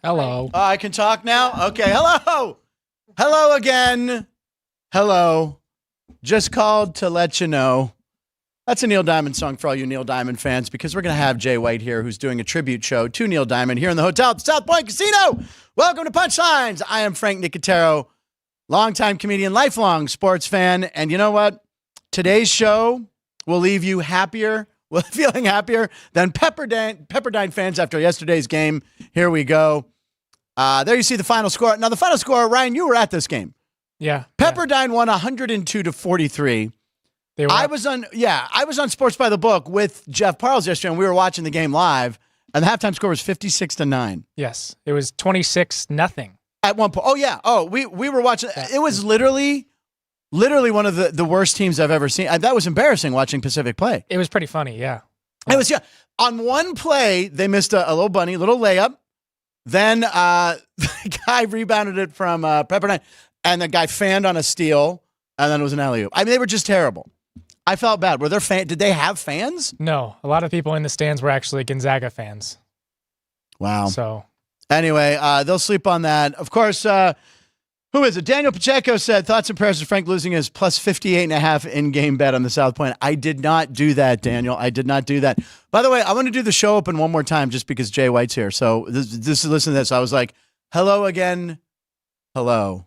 Hello. I can talk now? Okay, hello. Hello again. Hello. Just called to let you know. That's a Neil Diamond song for all you Neil Diamond fans, because we're going to have Jay White here, who's doing a tribute show to Neil Diamond here in the hotel at the South Point Casino. Welcome to Punchlines. I am Frank Nicotero, longtime comedian, lifelong sports fan. And you know what? Today's show will leave you feeling happier than Pepperdine fans after yesterday's game. Here we go. There you see the final score. Now, the final score, Ryan, you were at this game. Yeah. Pepperdine won 102-43. I was on Sports by the Book with Jeff Parles yesterday, and we were watching the game live, and the halftime score was 56-9. Yes, it was 26-0 at one point. Oh yeah. Oh, we were watching. It was literally one of the worst teams I've ever seen. That was embarrassing watching Pacific play. It was pretty funny. Yeah. It was on one play they missed a little layup. Then the guy rebounded it from Pepperdine, and the guy fanned on a steal, and then it was an alley-oop. I mean, they were just terrible. I felt bad. Did they have fans? No. A lot of people in the stands were actually Gonzaga fans. Wow. So anyway, they'll sleep on that. Of course, who is it? Daniel Pacheco said, thoughts and prayers of Frank losing his plus 58.5 in-game bet on the South Point. I did not do that, Daniel. I did not do that. By the way, I want to do the show open one more time just because Jay White's here. So listen to this. I was like, hello again. Hello.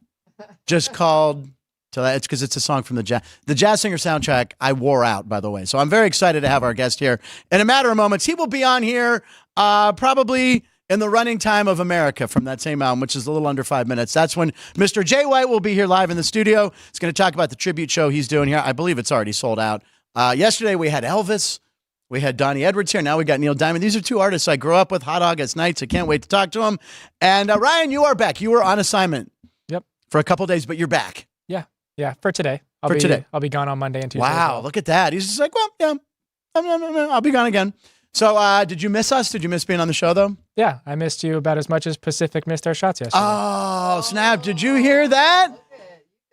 Just called. It's because it's a song from the Jazz Singer soundtrack. I wore out, by the way. So I'm very excited to have our guest here. In a matter of moments, he will be on here probably in the running time of America from that same album, which is a little under 5 minutes. That's when Mr. Jay White will be here live in the studio. He's going to talk about the tribute show he's doing here. I believe it's already sold out. Yesterday we had Elvis. We had Donnie Edwards here. Now we got Neil Diamond. These are two artists I grew up with, Hot August Nights. I can't wait to talk to them. And Ryan, you are back. You were on assignment. Yep. For a couple days, but you're back. Yeah, for today. I'll be gone on Monday and Tuesday. Wow, look at that. He's just like, well, yeah, I'll be gone again. So did you miss us? Did you miss being on the show, though? Yeah, I missed you about as much as Pacific missed our shots yesterday. Oh, snap. Did you hear that?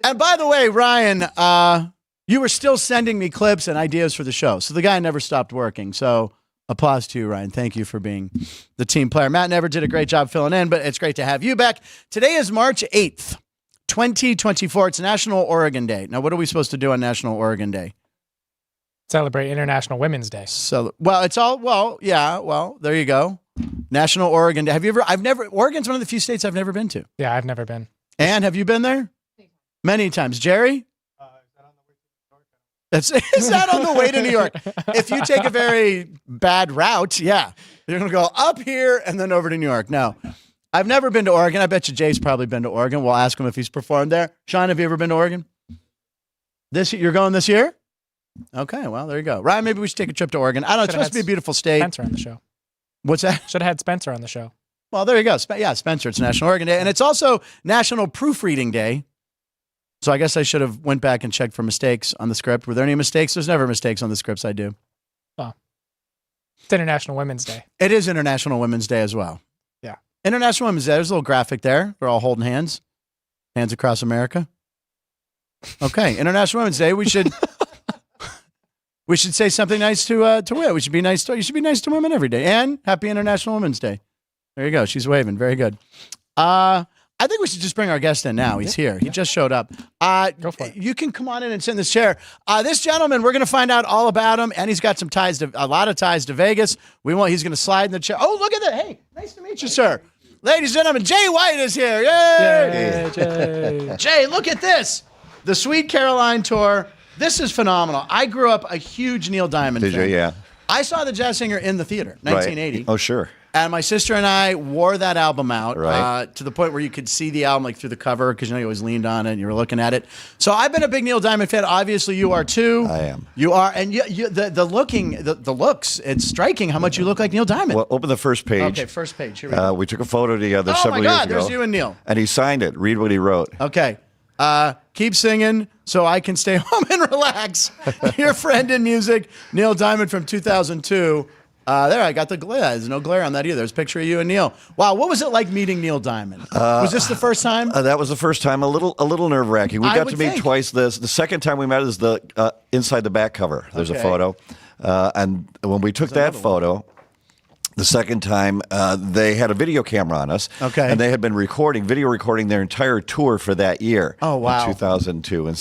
And by the way, Ryan, you were still sending me clips and ideas for the show. So the guy never stopped working. So applause to you, Ryan. Thank you for being the team player. Matt never did a great job filling in, but it's great to have you back. Today is March 8th. 2024. It's National Oregon Day. Now, what are we supposed to do on National Oregon Day? Celebrate International Women's Day. So, there you go. National Oregon Day. Oregon's one of the few states I've never been to. Yeah, I've never been. And have you been there? Many times. Jerry? Is that on the way to New York? If you take a very bad route, yeah. You're going to go up here and then over to New York. No. I've never been to Oregon. I bet you Jay's probably been to Oregon. We'll ask him if he's performed there. Sean, have you ever been to Oregon? You're going this year? Okay, well, there you go. Ryan, maybe we should take a trip to Oregon. I don't know. It's supposed to be a beautiful state. Spencer on the show. What's that? Should have had Spencer on the show. Well, there you go. Spencer. It's National Oregon Day. And it's also National Proofreading Day. So I guess I should have went back and checked for mistakes on the script. Were there any mistakes? There's never mistakes on the scripts I do. Oh. It's International Women's Day. It is International Women's Day as well. International Women's Day. There's a little graphic there. They're all holding hands. Hands across America. Okay. International Women's Day. We should say something nice to women. You should be nice to women every day. And happy International Women's Day. There you go. She's waving. Very good. I think we should just bring our guest in now. He's here. He just showed up. Go for it. You can come on in and sit in this chair. This gentleman, we're going to find out all about him, and he's got a lot of ties to Vegas. He's going to slide in the chair. Oh, look at that. Hey, nice to meet you, sir. Ladies and gentlemen, Jay White is here. Yay! Jay. Jay, look at this. The Sweet Caroline Tour. This is phenomenal. I grew up a huge Neil Diamond fan. Did you? Yeah. I saw the Jazz Singer in the theater, 1980. Right. Oh, sure. And my sister and I wore that album out right. To the point where you could see the album through the cover because you always leaned on it and you were looking at it. So I've been a big Neil Diamond fan. Obviously, you are too. I am. You are, and the looks. It's striking how much you look like Neil Diamond. Well, open the first page. Okay, first page. Here we go. We took a photo together Oh several my years God! ago. There's you and Neil. And he signed it. Read what he wrote. Okay. Keep singing so I can stay home and relax. Your friend in music, Neil Diamond from 2002. There, I got the glare. There's no glare on that either. There's a picture of you and Neil. Wow, what was it like meeting Neil Diamond? Was this the first time? That was the first time. A little nerve wracking. We I got would to meet think. twice. The second time we met is the inside the back cover. There's Okay. a photo, and when we took that photo, The second time, they had a video camera on us. Okay. And they had been video recording their entire tour for that year. Oh, wow. In 2002. And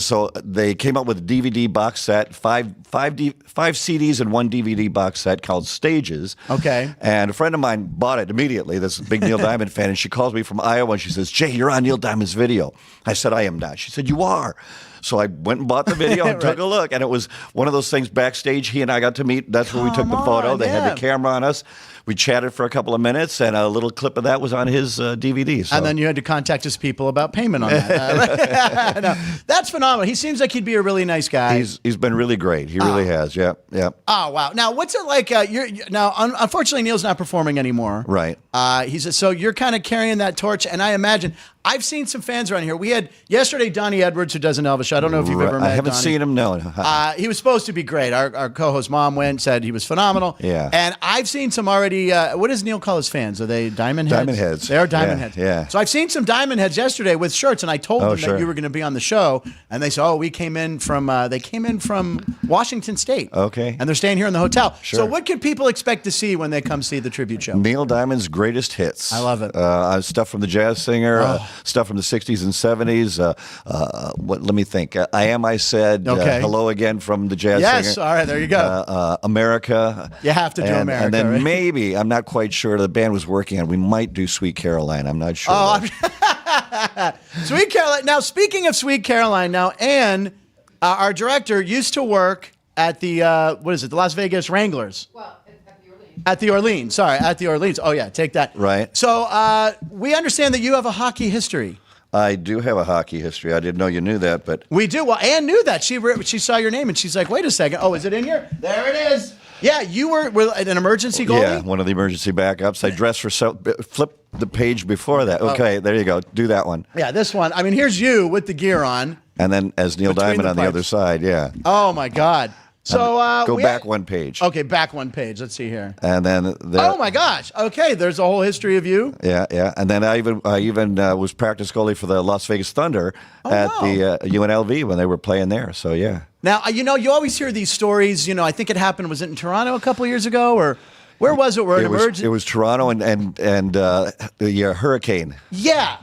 so they came up with a DVD box set, five CDs and one DVD box set called Stages. Okay. And a friend of mine bought it immediately, this big Neil Diamond fan, and she calls me from Iowa and she says, Jay, you're on Neil Diamond's video. I said, I am not. She said, you are. So I went and bought the video and took a look, and it was one of those things backstage. He and I got to meet. That's where we took the photo. They had the camera on us. We chatted for a couple of minutes, and a little clip of that was on his DVD. So. And then you had to contact his people about payment on that. No, that's phenomenal. He seems like he'd be a really nice guy. He's been really great. He really has. Yeah. Oh, wow. Now, what's it like? Unfortunately, Neil's not performing anymore. Right. So you're kind of carrying that torch, and I imagine I've seen some fans around here. We had yesterday Donnie Edwards, who does an Elvis show. I don't know if you've ever met. I haven't Donnie. seen him. No. He was supposed to be great. Our co-host mom went, said he was phenomenal. Yeah. And I've seen some already. What does Neil call his fans? Are they Diamond Heads? Diamond Heads. They are Diamond Heads. Yeah. So I've seen some Diamond Heads yesterday with shirts, and I told them that you were going to be on the show, and they said, "Oh, we came in from." They came in from Washington State. Okay. And they're staying here in the hotel. Sure. So what can people expect to see when they come see the tribute show? Neil Diamond's greatest hits. I love it. Stuff from the Jazz Singer, stuff from the 60s and 70s. Let me think. I Am, I Said. Okay. Hello Again from the Jazz Singer. Yes. All right. There you go. America. You have to do America. And then right? maybe, I'm not quite sure, the band was working on, we might do Sweet Caroline. I'm not sure. Sweet Caroline. Now, speaking of Sweet Caroline, now Ann, our director, used to work at the the Las Vegas Wranglers. Well, at the Orleans. At the Orleans. Sorry, at the Orleans. Oh yeah, take that. Right. So we understand that you have a hockey history. I do have a hockey history. I didn't know you knew that, but We do. Well, Ann knew that. She saw your name and she's like, "Wait a second. Oh, is it in here? There it is." Yeah, you were an emergency goalie? yeah, one of the emergency backups. I dressed for flip the page before that. Okay, there you go. Do that one. Yeah, this one. I mean, here's you with the gear on. And then as Neil Between Diamond the on the pipes. other side, yeah. Oh my God. So Go back one page. Okay, back one page. Let's see here. And then Oh my gosh. Okay, there's a whole history of you. Yeah. And then I even was practice goalie for the Las Vegas Thunder at the UNLV when they were playing there. So yeah. Now, you always hear these stories. I think it happened. Was it in Toronto a couple years ago, or where was it? Where It was Toronto and the hurricane. Yeah.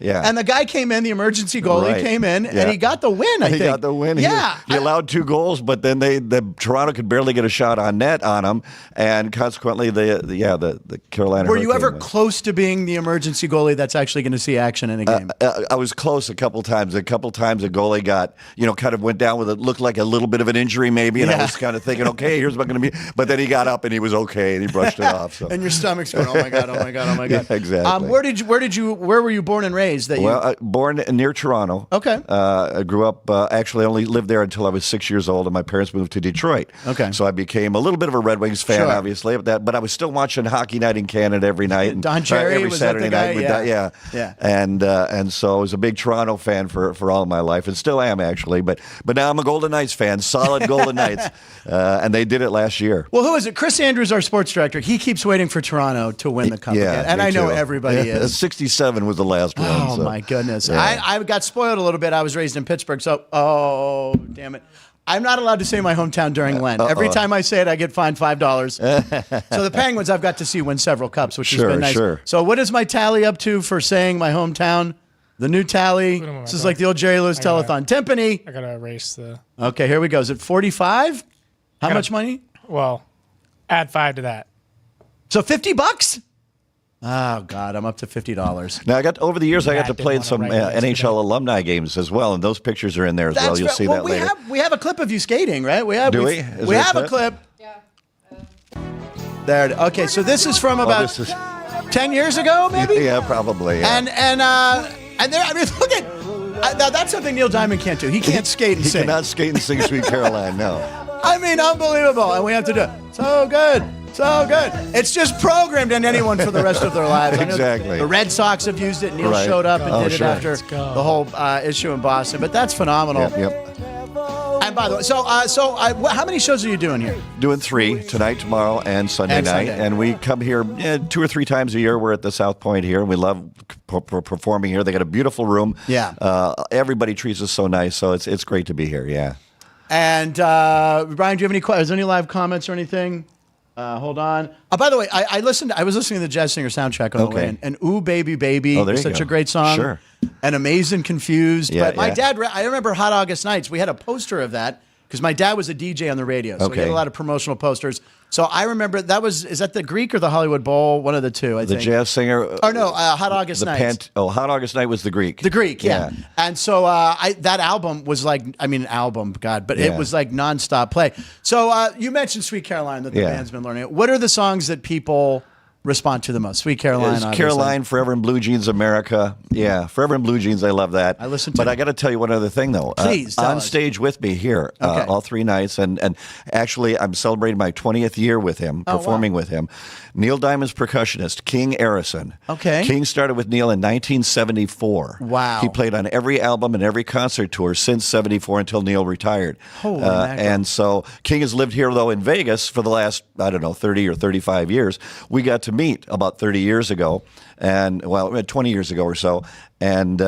And the guy came in. The emergency goalie came in, and he got the win. I think he got the win. Yeah, he allowed 2 goals, but then the Toronto could barely get a shot on net on him, and consequently the Carolina. Were you ever won. close to being the emergency goalie that's actually going to see action in a game? I was close a couple times. A couple times the goalie got, kind of went down with it, looked like a little bit of an injury maybe, and I was kind of thinking, okay, here's what going to be. But then he got up and he was okay, and he brushed it off. So. And your stomach's going, oh my God, oh my God, oh my God. Yeah, exactly. Where were you born and raised? Born near Toronto. Okay. I grew up, actually only lived there until I was 6 years old, and my parents moved to Detroit. Okay. So I became a little bit of a Red Wings fan, obviously, but I was still watching Hockey Night in Canada every night. Don Cherry every was Saturday that the guy? night. Yeah. And so I was a big Toronto fan for all of my life, and still am actually. But now I'm a Golden Knights fan, solid Golden Knights, and they did it last year. Well, who is it? Chris Andrews, our sports director. He keeps waiting for Toronto to win the cup again, and I know everybody is. 67 was the last one. Oh so. my goodness! Yeah. I got spoiled a little bit. I was raised in Pittsburgh, so damn it. I'm not allowed to say my hometown during Lent. Every time I say it, I get fined $5. So the Penguins, I've got to see win several cups, which has been nice. Sure. So what is my tally up to for saying my hometown? The new tally. This is like the old Jerry Lewis telethon. Timpani. I gotta erase the. Okay, here we go. Is it 45? How much money? Well, add 5 to that. So $50? Oh God, I'm up to $50. Now over the years I got to Matt play in didn't some wanna write this NHL today. alumni games as well, and those pictures are in there as well. You'll see that later. We have a clip of you skating, right? We have. Do we? We Is there a have a clip? clip. Yeah. There. Okay, so this is from about this is 10 years ago, maybe. yeah, probably. Yeah. And there. I mean, look at. Now that's something Neil Diamond can't do. He can't skate and he sing. cannot skate and sing Sweet Caroline. No. I mean, unbelievable, and we have to do it. So good. So good. It's just programmed in anyone for the rest of their lives. I know Exactly. The Red Sox have used it. Neil Right. showed up and Oh, did sure. it after Let's go. the whole issue in Boston. But that's phenomenal. Yep. And by the way, so how many shows are you doing here? Doing 3 tonight, tomorrow, and Sunday And night. Sunday. And we come here 2 or 3 times a year. We're at the South Point here, and we love performing here. They got a beautiful room. Yeah. Everybody treats us so nice, so it's great to be here. Yeah. And Brian, do you have any questions? Any live comments or anything? Hold on. By the way, I was listening to the Jazz Singer soundtrack on the way in, and "Ooh Baby Baby" there is you such go. a great song. Sure. And "Amazed and Confused." Yeah, But my yeah. dad, I remember "Hot August Nights." We had a poster of that because my dad was a DJ on the radio, so we had Okay. a lot of promotional posters. So I remember is that the Greek or the Hollywood Bowl? One of the two, I The think. Jazz Singer. Or no, Hot August Nights. Hot August Night was the Greek. The Greek, yeah. And so that album was like, but it Yeah. was like nonstop play. So you mentioned Sweet Caroline that the band's been learning. What are the songs that people respond to the most? Sweet Caroline, It's obviously. Caroline, Forever in Blue Jeans, America. Yeah, Forever in Blue Jeans, I love that. I listen to But it. I got to tell you one other thing, though. Please, tell on us. stage with me here, Okay. all 3 nights, and actually I'm celebrating my 20th year with him, performing with him. Neil Diamond's percussionist, King Arison. Okay. King started with Neil in 1974. Wow. He played on every album and every concert tour since 74 until Neil retired. Holy mackerel. And so King has lived here, though, in Vegas for the last, 30 or 35 years. We got to meet about 30 years ago, and 20 years ago or so. And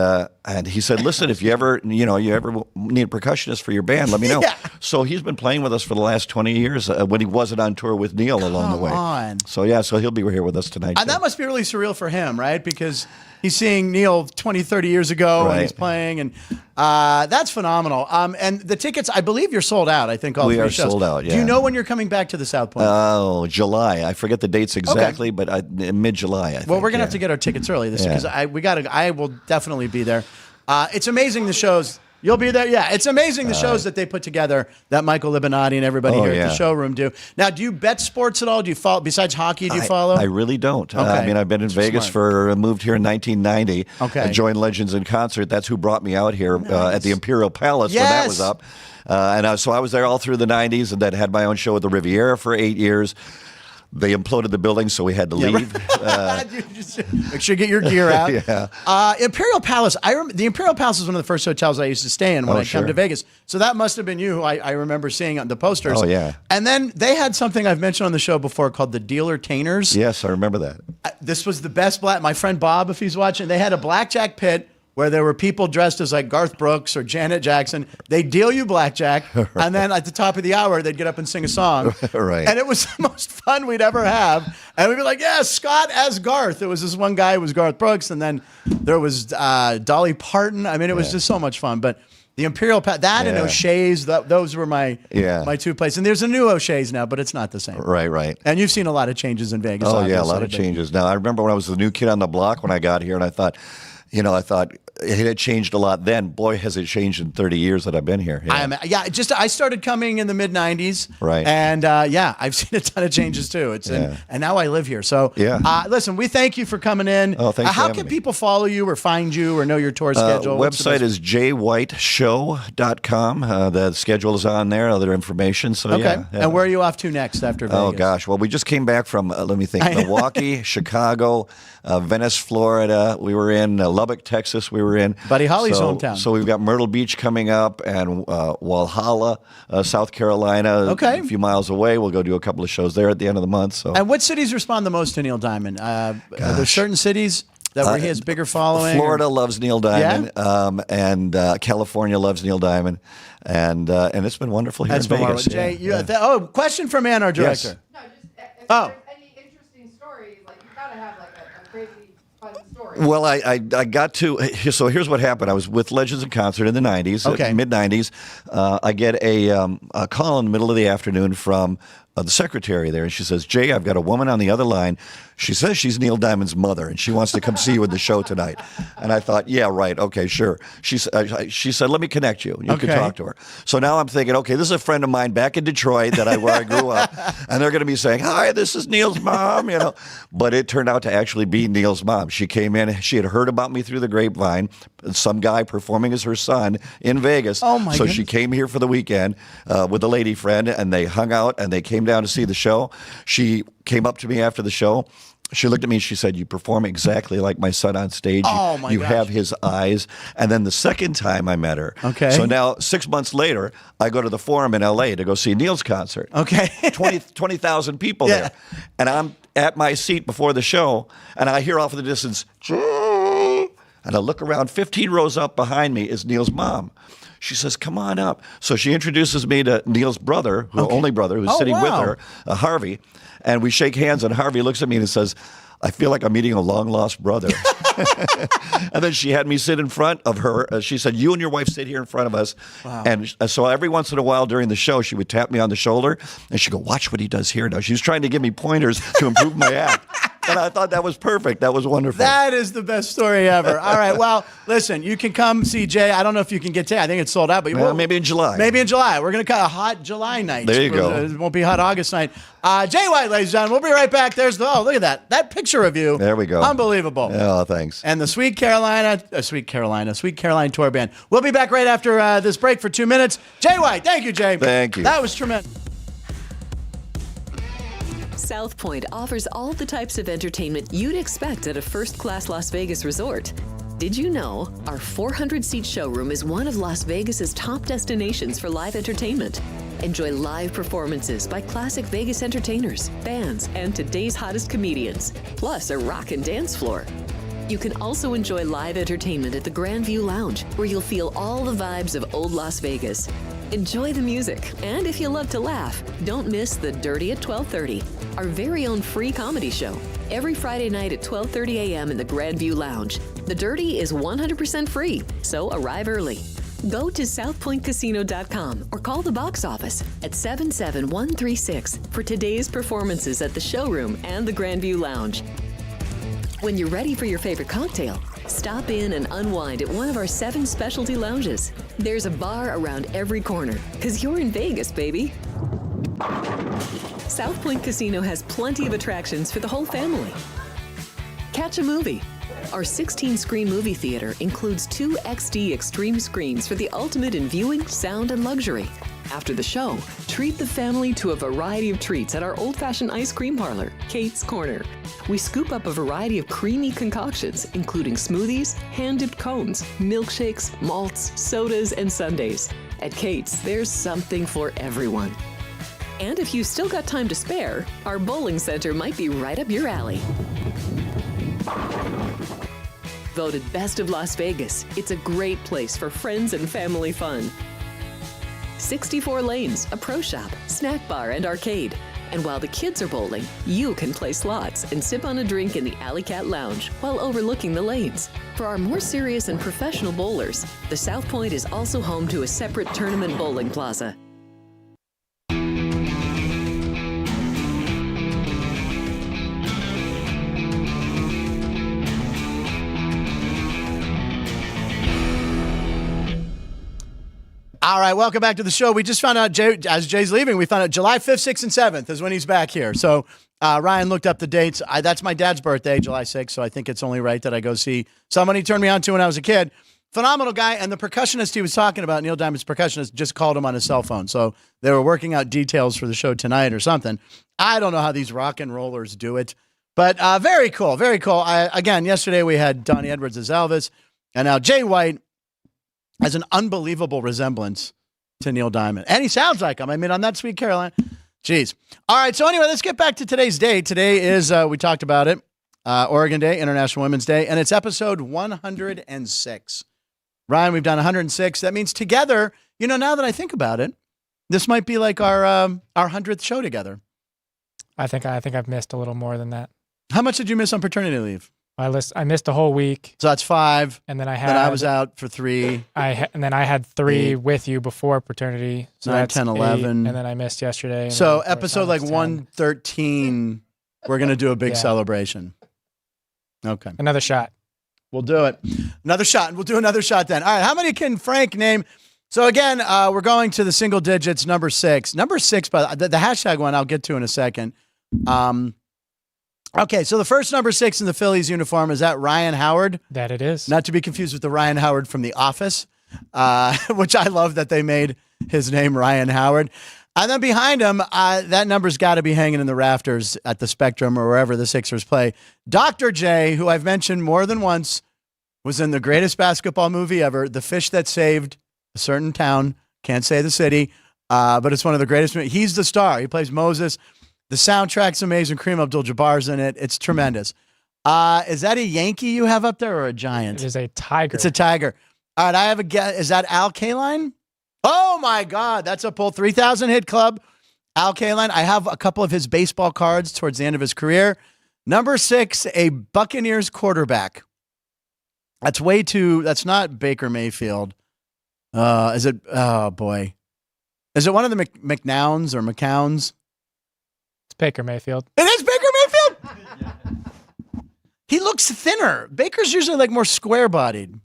he said, "Listen, if you ever need a percussionist for your band, let me know." Yeah. So he's been playing with us for the last 20 years when he wasn't on tour with Neil along the way. on. So so he'll be here with us tonight. And too. that must be really surreal for him, right? Because he's seeing Neil 20, 30 years ago and Right. he's playing, and that's phenomenal. And the tickets, I believe you're sold out. I think all We three are shows. sold out, Do yeah. you know when you're coming back to the South Point? Oh, July. I forget the dates exactly, but mid-July, I think. Well, we're gonna yeah. have to get our tickets early this Yeah. because I will definitely be there. It's amazing the shows. You'll be there, yeah. It's amazing the shows that they put together that Michael Libinati and everybody here at yeah. the showroom do. Now, do you bet sports at all? Do you follow besides hockey? Do you follow? I really don't. Okay. I've been in Vegas moved here in 1990. Okay. I joined Legends in Concert. That's who brought me out here at the Imperial Palace when that was Yes. up. So I was there all through the 90s, and then had my own show at the Riviera for 8 years. They imploded the building, so we had to leave. Make sure you get your gear out. Yeah. Imperial Palace. The Imperial Palace is one of the first hotels I used to stay in when I'd come sure. to Vegas. So that must have been you who I remember seeing on the posters. Oh, yeah. And then they had something I've mentioned on the show before called the Dealer-Tainers. Yes, I remember that. This was the best my friend Bob, if he's watching, they had a blackjack pit where there were people dressed as like Garth Brooks or Janet Jackson. They'd deal you blackjack, and then at the top of the hour, they'd get up and sing a song. Right. And it was the most fun we'd ever have. And we'd be like, yeah, Scott as Garth. There was this one guy who was Garth Brooks, and then there was Dolly Parton. I mean, it was just so much fun. But the Imperial and Yeah. O'Shea's, those were my two places. And there's a new O'Shea's now, but it's not the same. Right. And you've seen a lot of changes in Vegas. Oh, yeah, a obviously, lot of but- changes. Now, I remember when I was the new kid on the block when I got here, and I thought it had changed a lot then. Boy, has it changed in 30 years that I've been here. Yeah. I started coming in the mid '90s, Right. And I've seen a ton of changes too. And now I live here. So listen, we thank you for coming in. Oh, thanks for How having can me. people follow you or find you or know your tour schedule? What's the Website best- is jwhiteshow.com. The schedule is on there, other information. So okay. yeah. And where are you off to next after Vegas? Oh gosh! Well, we just came back from let me think: Milwaukee, Chicago, Venice, Florida. We were in Lubbock, Texas. We were in Buddy Holly's hometown. So we've got Myrtle Beach coming up, and Walhalla, South Carolina. Okay. A few miles away. We'll go do a couple of shows there at the end of the month. So. And what cities respond the most to Neil Diamond? Are there certain cities that he has bigger following? Florida loves Neil Diamond, and California loves Neil Diamond, and it's been wonderful here That's in been Vegas. marvelous. Jay, question from Ann, our director. No, just if Oh. there's any interesting stories, like you gotta have like a crazy fun story. Well, I got to. So here's what happened. I was with Legends in Concert in the 90s, Okay. mid 90s. I get a call in the middle of the afternoon from the secretary there, and she says, "Jay, I've got a woman on the other line. She says she's Neil Diamond's mother, and she wants to come see you at the show tonight." And I thought, yeah, right, okay, sure. She said, "Let me connect you. You can Okay. talk to her." So now I'm thinking, okay, this is a friend of mine back in Detroit where I grew up, and they're going to be saying, "Hi, this is Neil's mom," But it turned out to actually be Neil's mom. She came in. She had heard about me through the grapevine. Some guy performing as her son in Vegas. Oh, my So she goodness. came here for the weekend with a lady friend, and they hung out, and they came down to see the show. She came up to me after the show. She looked at me and she said, "You perform exactly like my son on stage. Oh, my You gosh. have his eyes." And then the second time I met her. Okay. So now 6 months later, I go to the Forum in L.A. to go see Neil's concert. Okay. 20,000 people Yeah. there. And I'm at my seat before the show, and I hear off in the distance, "Jay." And I look around, 15 rows up behind me is Neil's mom. She says, come on up. So she introduces me to Neil's brother, only brother, who's sitting with her, Harvey. And we shake hands, and Harvey looks at me and says, I feel like I'm meeting a long-lost brother. And then she had me sit in front of her. She said, you and your wife sit here in front of us. Wow. And so every once in a while during the show, she would tap me on the shoulder, and she'd go, watch what he does here. Now, she was trying to give me pointers to improve my act. And I thought that was perfect. That was wonderful. That is the best story ever. All right. Well, listen, you can come see Jay. I don't know if you can get Jay. I think it's sold out. But maybe in July. Maybe in July. We're going to cut a hot July night. There you go. It won't be hot August night. Jay White, ladies and gentlemen. We'll be right back. There's look at that. That picture of you. There we go. Unbelievable. Oh, thanks. And the Sweet Caroline tour band. We'll be back right after this break for 2 minutes. Jay White. Thank you, Jay. Thank you. That was tremendous. South Point offers all the types of entertainment you'd expect at a first-class Las Vegas resort. Did you know our 400-seat showroom is one of Las Vegas's top destinations for live entertainment? Enjoy live performances by classic Vegas entertainers, bands, and today's hottest comedians, plus a rockin' dance floor. You can also enjoy live entertainment at the Grand View Lounge, where you'll feel all the vibes of old Las Vegas. Enjoy the music, and if you love to laugh, don't miss The Dirty at 12:30, our very own free comedy show. Every Friday night at 12:30 a.m. in the Grand View Lounge. The Dirty is 100% free, so arrive early. Go to southpointcasino.com or call the box office at 77136 for today's performances at the showroom and the Grand View Lounge. When you're ready for your favorite cocktail, stop in and unwind at one of our 7 specialty lounges. There's a bar around every corner, because you're in Vegas, baby. South Point Casino has plenty of attractions for the whole family. Catch a movie. Our 16-screen movie theater includes 2 XD Extreme screens for the ultimate in viewing, sound, and luxury. After the show, treat the family to a variety of treats at our old-fashioned ice cream parlor, Kate's Corner. We scoop up a variety of creamy concoctions, including smoothies, hand-dipped cones, milkshakes, malts, sodas, and sundaes. At Kate's, there's something for everyone. And if you've still got time to spare, our bowling center might be right up your alley. Voted Best of Las Vegas, it's a great place for friends and family fun. 64 lanes, a pro shop, snack bar, and arcade. And while the kids are bowling, you can play slots and sip on a drink in the Alley Cat Lounge while overlooking the lanes. For our more serious and professional bowlers, the South Point is also home to a separate tournament bowling plaza. All right, welcome back to the show. We just found out, as Jay's leaving, we found out July 5th, 6th, and 7th is when he's back here. So Ryan looked up the dates. That's my dad's birthday, July 6th, so I think it's only right that I go see someone he turned me on to when I was a kid. Phenomenal guy, and the percussionist he was talking about, Neil Diamond's percussionist, just called him on his cell phone. So they were working out details for the show tonight or something. I don't know how these rock and rollers do it, but very cool, very cool. Again, yesterday we had Donnie Edwards as Elvis, and now Jay White has an unbelievable resemblance to Neil Diamond. And he sounds like him. I mean, on that Sweet Caroline. Jeez. All right, so anyway, let's get back to today's day. Today is, we talked about it, Oregon Day, International Women's Day, and it's episode 106. Ryan, we've done 106. That means together, you know, now that I think about it, this might be like our 100th show together. I think I've missed a little more than that. How much did you miss on paternity leave? I missed a whole week. So that's 5. And then I was out for 3. And then I had 3 8. With you before paternity. So 9, that's 10, 8, 11. and then I missed yesterday. So episode like 113, we're going to do a big celebration. Okay. Another shot. We'll do it. Another shot. We'll do another shot then. All right. How many can Frank name? So again, we're going to the single digits, number 6. Number 6, but the hashtag one I'll get to in a second. Okay, so the first number 6 in the Phillies uniform, is that Ryan Howard? That it is. Not to be confused with the Ryan Howard from The Office, which I love that they made his name Ryan Howard. And then behind him, that number's got to be hanging in the rafters at the Spectrum or wherever the Sixers play. Dr. J, who I've mentioned more than once, was in the greatest basketball movie ever, The Fish That Saved a Certain Town. Can't say the city, but it's one of the greatest. He's the star. He plays Moses. The soundtrack's amazing. Kareem Abdul-Jabbar's in it. It's tremendous. Is that a Yankee you have up there or a Giant? It is a Tiger. It's a Tiger. All right, I have a guess. Is that Al Kaline? Oh, my God. That's a pull. 3,000 hit club. Al Kaline. I have a couple of his baseball cards towards the end of his career. Number 6, a Buccaneers quarterback. That's not Baker Mayfield. Is it? Oh, boy. Is it one of the McNowns or McCowns? It's Baker Mayfield. It is Baker Mayfield? He looks thinner. Baker's usually like more square-bodied.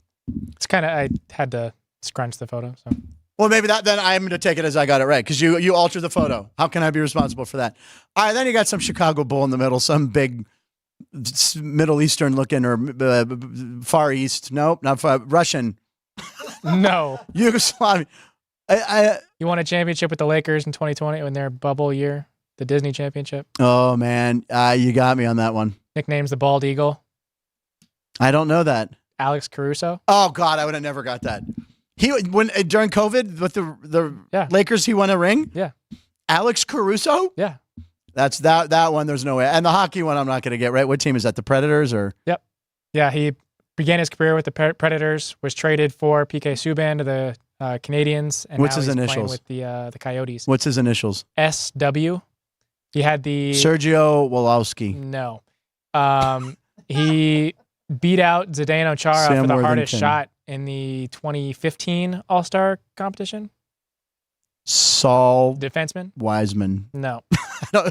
It's kind of, I had to scrunch the photo. So. Well, maybe then I'm going to take it as I got it right because you altered the photo. How can I be responsible for that? All right, then you got some Chicago Bull in the middle, some big Middle Eastern looking or Far East. Nope, not Russian. No. Yugoslavia. You won a championship with the Lakers in 2020 in their bubble year, the Disney championship. Oh, man. You got me on that one. Nickname's the Bald Eagle. I don't know that. Alex Caruso. Oh, God, I would have never got that. During COVID with the Lakers, he won a ring? Yeah. Alex Caruso? Yeah. That's that one. There's no way. And the hockey one, I'm not going to get right. What team is that? The Predators or? Yep. Yeah, he began his career with the Predators, was traded for PK Subban to the Canadians, and what's now his he's initials? playing with the Coyotes. What's his initials? SW. He had the Sergio Wolowski. No. He beat out Zdeno Chara Sam for the Worthington. hardest shot in the 2015 All-Star competition. Saul Defenseman? Wiseman. No.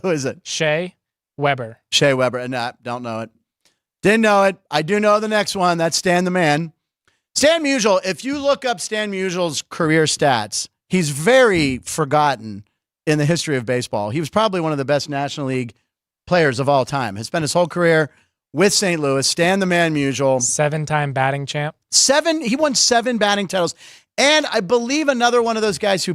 Who is it? Shea Weber. Shea Weber. No, don't know it. Didn't know it. I do know the next one. That's Stan the Man. Stan Musial, if you look up Stan Musial's career stats, he's very forgotten in the history of baseball. He was probably one of the best National League players of all time. Has spent his whole career with St. Louis. Stan the Man Musial. 7-time batting champ. He won 7 batting titles. And I believe another one of those guys who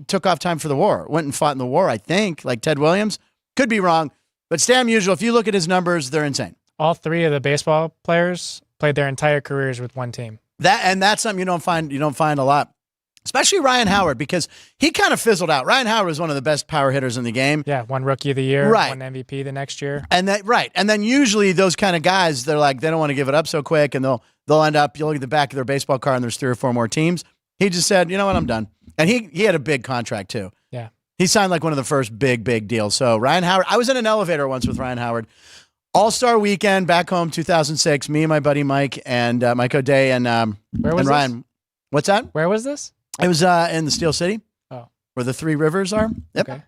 took off time for the war, went and fought in the war, I think, like Ted Williams. Could be wrong. But Stan Musial, if you look at his numbers, they're insane. All 3 of the baseball players played their entire careers with one team. That's something you don't find a lot. Especially Ryan Howard, because he kind of fizzled out. Ryan Howard was one of the best power hitters in the game. Yeah, won Rookie of the Year, right. Won MVP the next year. And then usually those kind of guys, they don't want to give it up so quick, and they'll end up, you look at the back of their baseball card and there's 3 or 4 more teams. He just said, you know what, I'm done. And he had a big contract too. Yeah. He signed like one of the first big deals. So Ryan Howard, I was in an elevator once with Ryan Howard. All-Star weekend back home, 2006. Me and my buddy Mike and Mike O'Day and Ryan. This? What's that? Where was this? It was in the Steel City. Oh, where the 3 rivers are. Yep.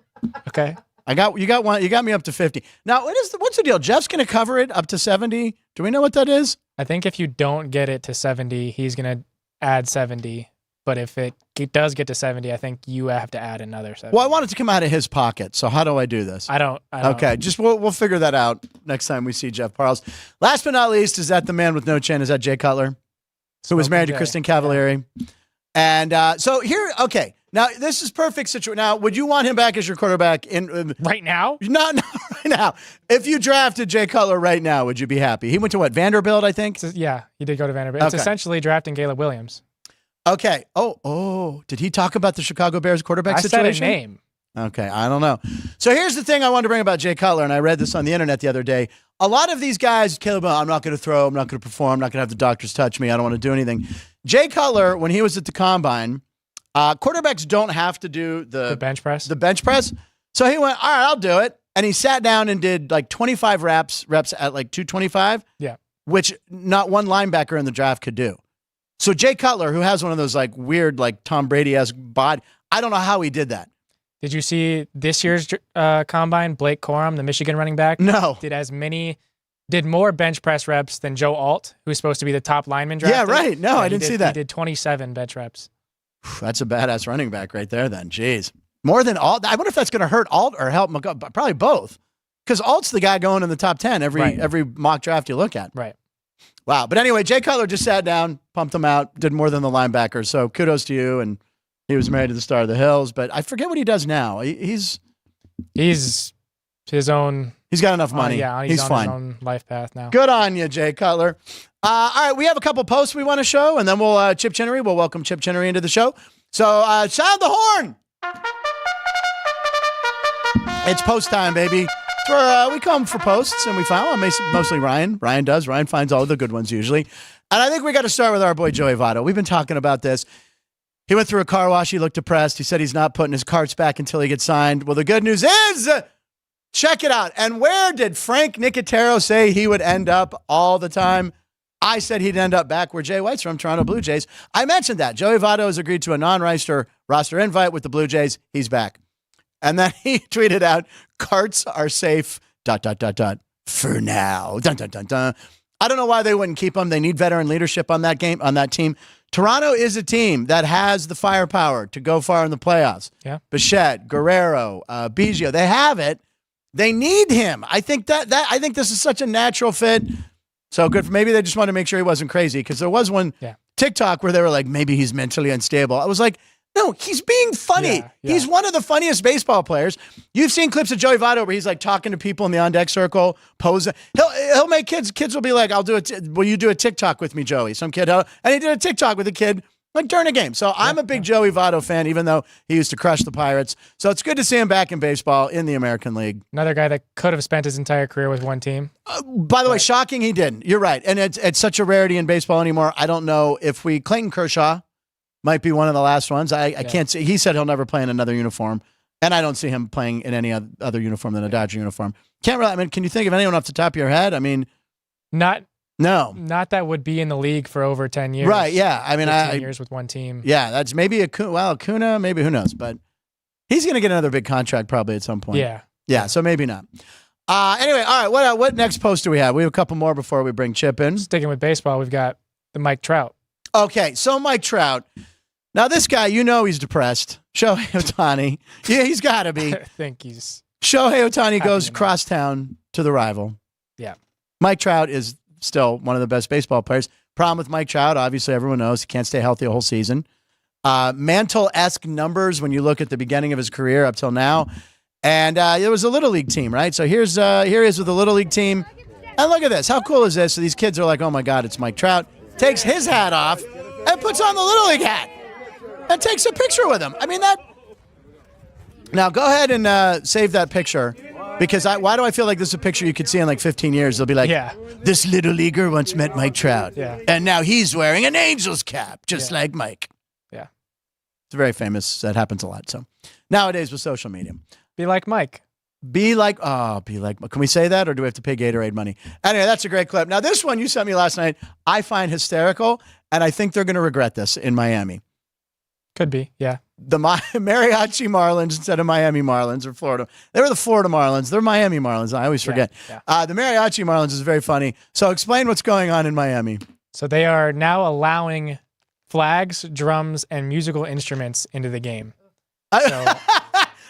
Okay. You got one. You got me up to 50. Now, what's the deal? Jeff's going to cover it up to 70. Do we know what that is? I think if you don't get it to 70, he's going to add 70. But if it does get to 70, I think you have to add another 70. Well, I want it to come out of his pocket. So how do I do this? I don't. Okay, just we'll figure that out next time we see Jeff Parles. Last but not least, is that the man with no chin? Is that Jay Cutler, who was married to Kristen Cavallari? Yeah. And so here, okay. Now this is perfect situation. Now, would you want him back as your quarterback in right now? Not right now. If you drafted Jay Cutler right now, would you be happy? He went to what, Vanderbilt, I think. Yeah, he did go to Vanderbilt. It's essentially drafting Caleb Williams. Okay. Oh, did he talk about the Chicago Bears quarterback situation? I said a name. Okay, I don't know. So here's the thing I wanted to bring about Jay Cutler, and I read this on the internet the other day. A lot of these guys, Caleb, I'm not going to throw, I'm not going to perform, I'm not going to have the doctors touch me, I don't want to do anything. Jay Cutler, when he was at the Combine, quarterbacks don't have to do the bench press. The bench press. So he went, all right, I'll do it. And he sat down and did like 25 reps at like 225. Yeah. Which not one linebacker in the draft could do. So Jay Cutler, who has one of those like weird, like Tom Brady-esque body, I don't know how he did that. Did you see this year's Combine? Blake Corum, the Michigan running back? No. Did more bench press reps than Joe Alt, who's supposed to be the top lineman drafted. Yeah, right. No, I didn't see that. He did 27 bench reps. That's a badass running back right there then. Jeez. More than Alt. I wonder if that's going to hurt Alt or help McCoy. Probably both. Because Alt's the guy going in the top 10 every mock draft you look at. Right. Wow. But anyway, Jay Cutler just sat down, pumped him out, did more than the linebackers. So kudos to you. And he was married to the Star of the Hills. But I forget what he does now. He's his own. He's got enough money. He's on fine. His own life path now. Good on you, Jay Cutler. All right, we have a couple posts we want to show, and then we'll Chip Chinery. We'll welcome Chip Chinery into the show. So sound the horn. It's post time, baby. It's where we come for posts, and we find mostly Ryan. Ryan finds all the good ones usually. And I think we got to start with our boy Joey Votto. We've been talking about this. He went through a car wash. He looked depressed. He said he's not putting his carts back until he gets signed. Well, the good news is, check it out. And where did Frank Nicotero say he would end up all the time? I said he'd end up back where Jay White's from, Toronto Blue Jays. I mentioned that. Joey Votto has agreed to a non-roster invite with the Blue Jays. He's back. And then he tweeted out, carts are safe, ... for now. Dun, dun, dun, dun. I don't know why they wouldn't keep him. They need veteran leadership on that team. Toronto is a team that has the firepower to go far in the playoffs. Yeah. Bichette, Guerrero, Biggio, they have it. They need him. I think I think this is such a natural fit. So good. Maybe they just wanted to make sure he wasn't crazy, because there was one TikTok where they were like, maybe he's mentally unstable. I was like, no, he's being funny. Yeah. He's one of the funniest baseball players. You've seen clips of Joey Votto where he's like talking to people in the on-deck circle, posing. He'll make kids will be like, will you do a TikTok with me, Joey? Some kid, and he did a TikTok with a kid like during a game. So I'm a big Joey Votto fan, even though he used to crush the Pirates. So it's good to see him back in baseball in the American League. Another guy that could have spent his entire career with one team. By the way, shocking he didn't. You're right. And it's such a rarity in baseball anymore. I don't know if Clayton Kershaw might be one of the last ones. I can't see. He said he'll never play in another uniform, and I don't see him playing in any other uniform than a Dodger uniform. Can't really. I mean, can you think of anyone off the top of your head? I mean, not that would be in the league for over 10 years. Right? Yeah. I mean, 10 years with one team. Yeah, that's maybe Acuna, maybe, who knows? But he's going to get another big contract probably at some point. Yeah. So maybe not. Anyway, all right. What next post do we have? We have a couple more before we bring Chip in. Sticking with baseball, we've got the Mike Trout. Okay, so Mike Trout. Now, this guy, he's depressed. Shohei Ohtani. Yeah, he's got to be. I think he's... Shohei Ohtani goes crosstown to the rival. Yeah. Mike Trout is still one of the best baseball players. Problem with Mike Trout, obviously, everyone knows he can't stay healthy a whole season. Mantle-esque numbers when you look at the beginning of his career up till now. And it was a Little League team, right? So here he is with the Little League team. And look at this. How cool is this? So these kids are like, oh, my God, it's Mike Trout. Takes his hat off and puts on the Little League hat. And takes a picture with him. I mean, that... Now, go ahead and save that picture, because why do I feel like this is a picture you could see in like 15 years? They'll be like, this Little Leaguer once met Mike Trout, and now he's wearing an Angels cap, just like Mike. Yeah. It's very famous. That happens a lot. So nowadays with social media. Be like Mike. Be like. Can we say that, or do we have to pay Gatorade money? Anyway, that's a great clip. Now, this one you sent me last night, I find hysterical, and I think they're going to regret this in Miami. Could be, yeah. The Mariachi Marlins instead of Miami Marlins or Florida. They were the Florida Marlins. They're Miami Marlins. I always forget. Yeah. The Mariachi Marlins is very funny. So explain what's going on in Miami. So they are now allowing flags, drums, and musical instruments into the game. So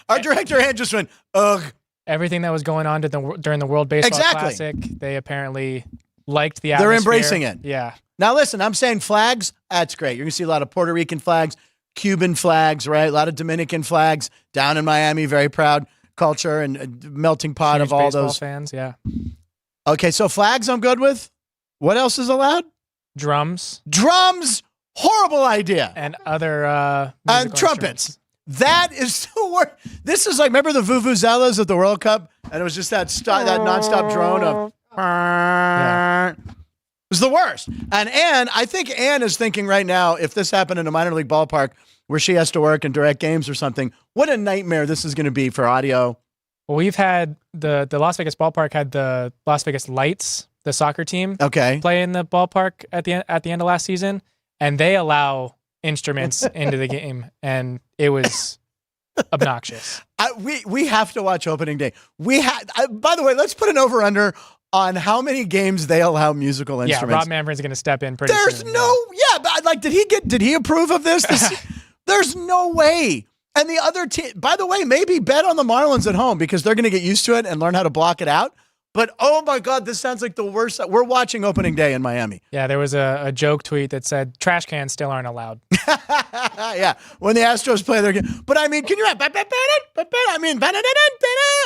our director hand just went, ugh. Everything that was going on during the World Baseball Classic, they apparently liked the atmosphere. They're embracing it. Yeah. Now listen, I'm saying flags, that's great. You're going to see a lot of Puerto Rican flags, Cuban flags, right? A lot of Dominican flags down in Miami. Very proud culture and melting pot Huge of all baseball those fans. Yeah. Okay, so flags I'm good with. What else is allowed? Drums, horrible idea. and other And trumpets. instruments. That is the worst. This is like, remember the vuvuzelas at the World Cup, and it was just that nonstop drone of. It was the worst. And Ann, I think Ann is thinking right now, if this happened in a minor league ballpark where she has to work and direct games or something, what a nightmare this is going to be for audio. Well, we've had the Las Vegas ballpark had the Las Vegas Lights, the soccer team, play in the ballpark at the end of last season, and they allow instruments into the game, and it was obnoxious. We have to watch opening day. By the way, let's put an over-under on how many games they allow musical instruments. Yeah, Rob Manfred's going to step in pretty soon. But did he approve of this? There's no way. And the other team, by the way, maybe bet on the Marlins at home because they're going to get used to it and learn how to block it out. But, oh, my God, this sounds like the worst. We're watching opening day in Miami. Yeah, there was a joke tweet that said trash cans still aren't allowed. Yeah, when the Astros play their game. But, I mean, can you...